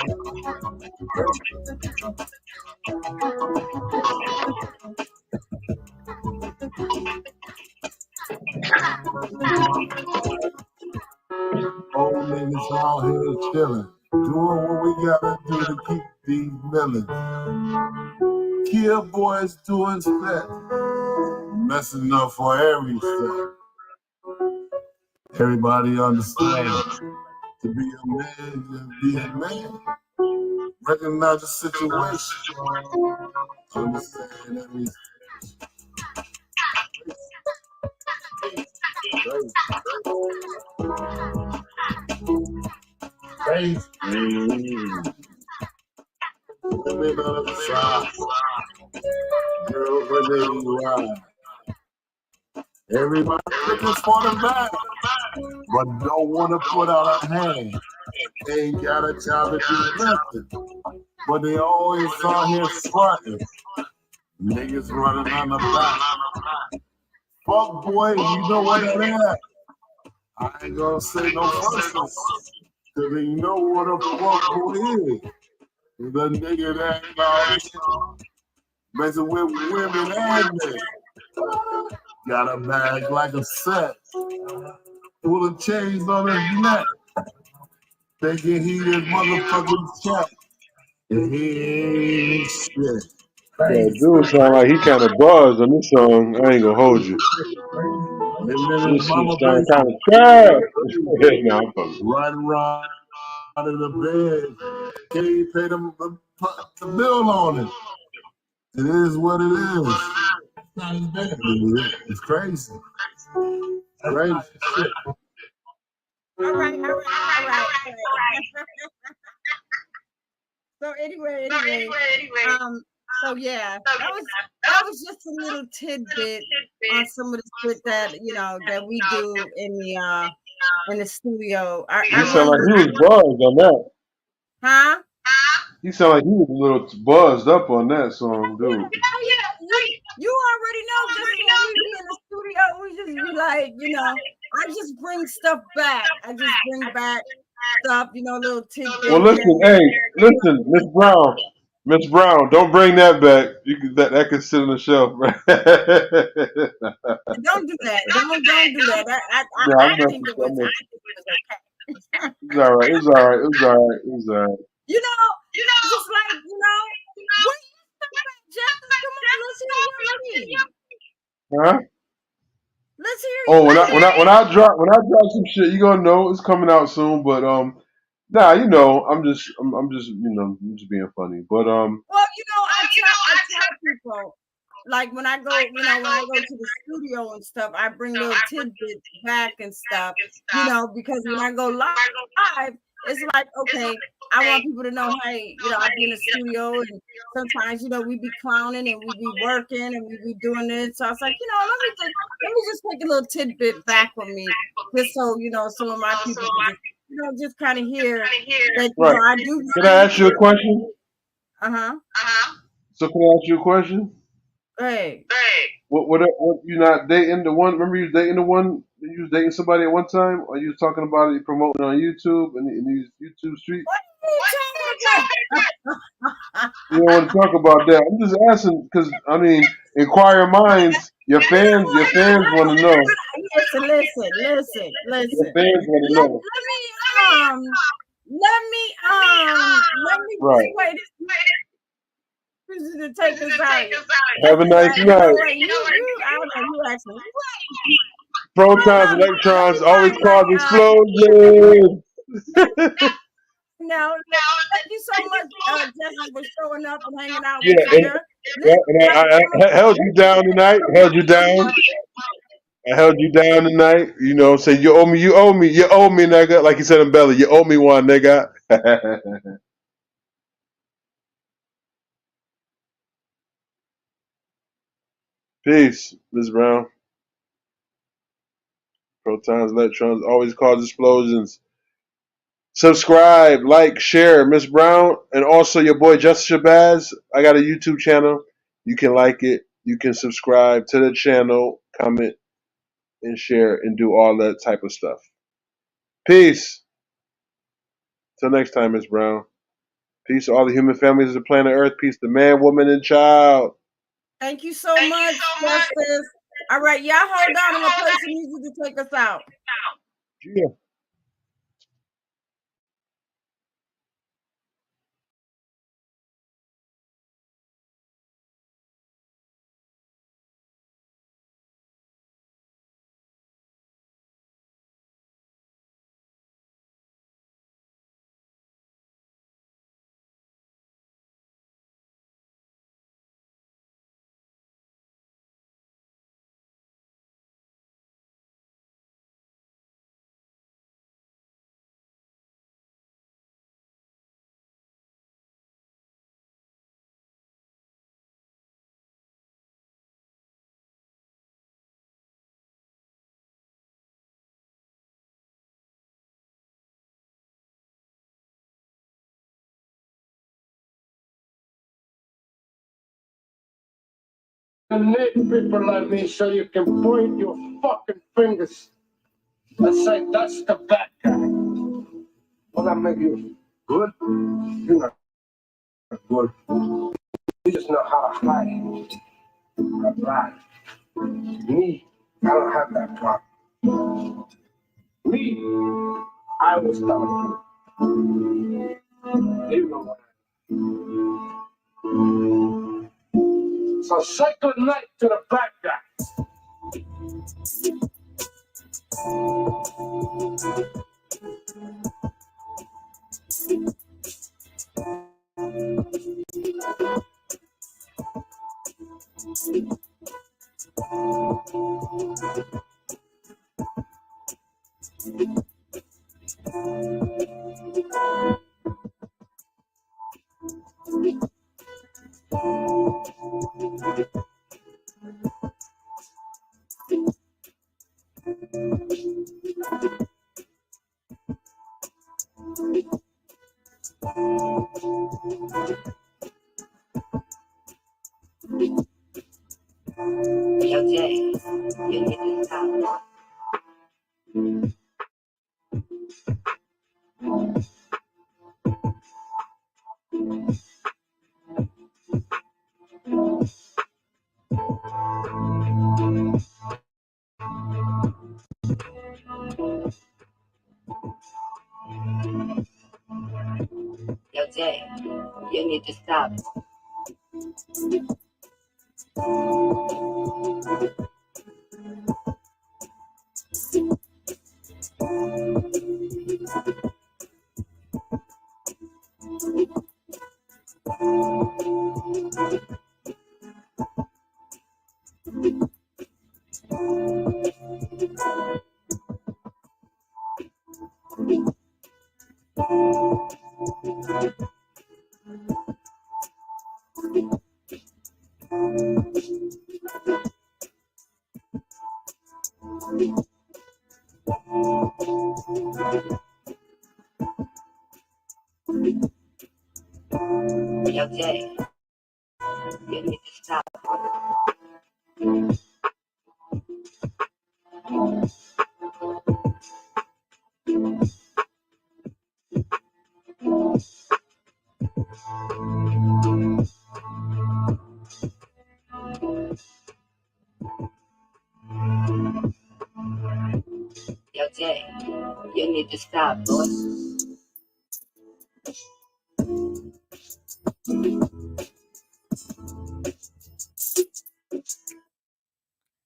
Old niggas out here chilling, doing what we gotta do to keep these millions. Kill boys doing set, messing up for every step. Everybody understand. To be a man, just be a man. Recognize the situation. Understand that means faith. Women on the side. Girls when they ride. Everybody looking for the man, but don't want to put out a hand. Ain't got a job to do nothing, but they always out here fronting. Niggas running on the back. Fuck boy, you know what it is. I ain't gonna say no verses, cause they know what a fuck boy is. The nigga that ain't out here messing with women and men. Got a bag like a set, full of chains on his neck. Thinking he this motherfucking check. And he ain't shit. Yeah, dude sound like he kind of buzzed on this song. I ain't gonna hold you. Living in This his shit mama sound kind of basement. trash. Nah, I'm fucking. Riding around in the bed. Can't even pay the bill on it. It is what it is. It's crazy. Crazy shit. All right. So anyway, so yeah, that was just a little tidbit on some of the shit that that we do in the studio. I He sound like he was remember, buzzed on that. huh? He sound like he was a little buzzed up on that song, dude. Oh yeah, you already know. Just when we be in the studio, we just be like, I just bring stuff back. I just bring back stuff, little tidbits. Well, listen, Miss Brown, don't bring that back. You can, that can sit on the shelf, right? Don't do that. Don't do that. Yeah, I think it was okay. It's all right. It's all right. It's all right. It's all right. Just like what you think, Justice? Come on, let's hear your piece. Huh? Let's hear Oh, you. when I drop some shit, you gonna know it's coming out soon. But nah, I'm just I'm just being funny. But Well, I tell people, like when I go, when I go to the studio and stuff, I bring little tidbits back and stuff, because when I go live, it's like, okay, I want people to know, hey, I be in the studio and sometimes, we be clowning and we be working and we be doing this. So I was like, let me just take a little tidbit back with me, just so, some of my people can just kind of hear that, right. I do. Can I ask you a question? Uh-huh. So can I ask you a question? Hey. What you not dating the one? Remember you was dating the one? You was dating somebody at one time, or you was talking about it, promoting on YouTube and in these YouTube streets? What are you talking about? You don't want to talk about that. I'm just asking because inquiring minds. Your fans want to know. Listen. Your fans want to know. Let me Right. persuade this to take us out. Have a nice night. I don't know. You actually. Protons, electrons always cause explosions. No, thank you so much, Jesse, for showing up and hanging out Yeah, with you. and I held you down tonight. Held you down. I held you down tonight. Say you owe me, nigga. Like you said in Belly, you owe me one, nigga. Peace, Ms. Brown. Protons, electrons always cause explosions. Subscribe, like, share, Miss Brown, and also your boy Justice Shabazz. I got a YouTube channel. You can like it. You can subscribe to the channel, comment, and share, and do all that type of stuff. Peace. Till next time, Miss Brown. Peace to all the human families of the planet Earth. Peace to man, woman, and child. Thank you so much, Justice. All right, y'all hold on. I'm going to play some music to take us out. Yeah. need people like me so you can point your fucking fingers and say, that's the bad guy. Will I make you good? You're not good. You just know how to hide. Right. Me, I don't have that problem. Me, I was done. You know what I mean. So say good night to the bad guy. Yo, Jay, you need to stop. Yo, Jay, you need to stop. Yo, Jay, you need to stop. Yo, Jay, you need to stop, boy.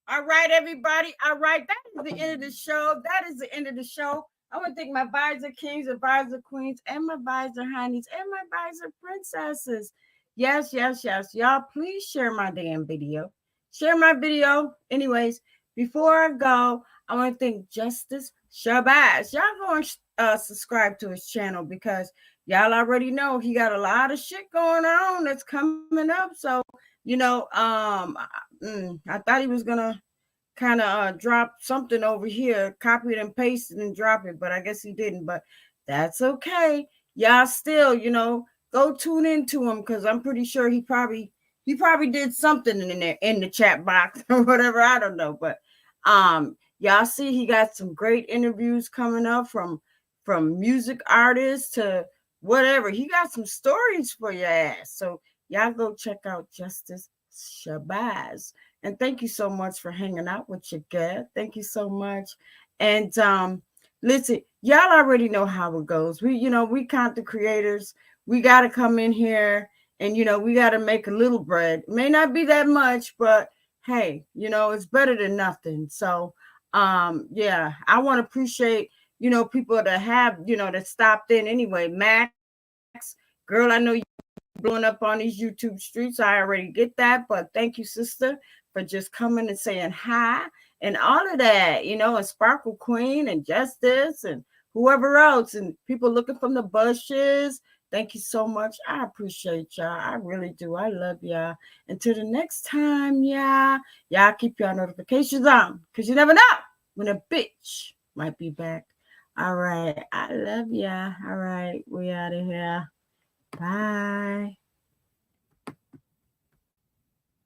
All right, everybody. All right, that is the end of the show. That is the end of the show. I want to thank my visor kings, advisor queens, and my visor honeys, and my visor princesses. Yes, yes, yes. Y'all, please share my damn video. Share my video. Anyways, before I go, I want to thank Justice Shabazz. Y'all go and subscribe to his channel because y'all already know he got a lot of shit going on that's coming up. So, I thought he was gonna kind of drop something over here, copy it and paste it and drop it, but I guess he didn't. But that's okay. Y'all still, go tune into him because I'm pretty sure he probably did something in there in the chat box or whatever. I don't know, but y'all see he got some great interviews coming up from music artists to whatever. He got some stories for your ass. So y'all go check out Justice Shabazz. And thank you so much for hanging out with your girl. Thank you so much. And listen, y'all already know how it goes. We content creators. We got to come in here and, we got to make a little bread. It may not be that much, but hey, it's better than nothing. So, yeah, I want to appreciate, people that have, that stopped in anyway. Max, girl, I know you blowing up on these YouTube streets. I already get that, but thank you, sister, for just coming and saying hi and all of that, and Sparkle Queen and Justice and whoever else and people looking from the bushes. Thank you so much. I appreciate y'all. I really do. I love y'all. Until the next time, y'all keep y'all notifications on because you never know when a bitch might be back. All right. I love y'all. All right. We out of here. Bye.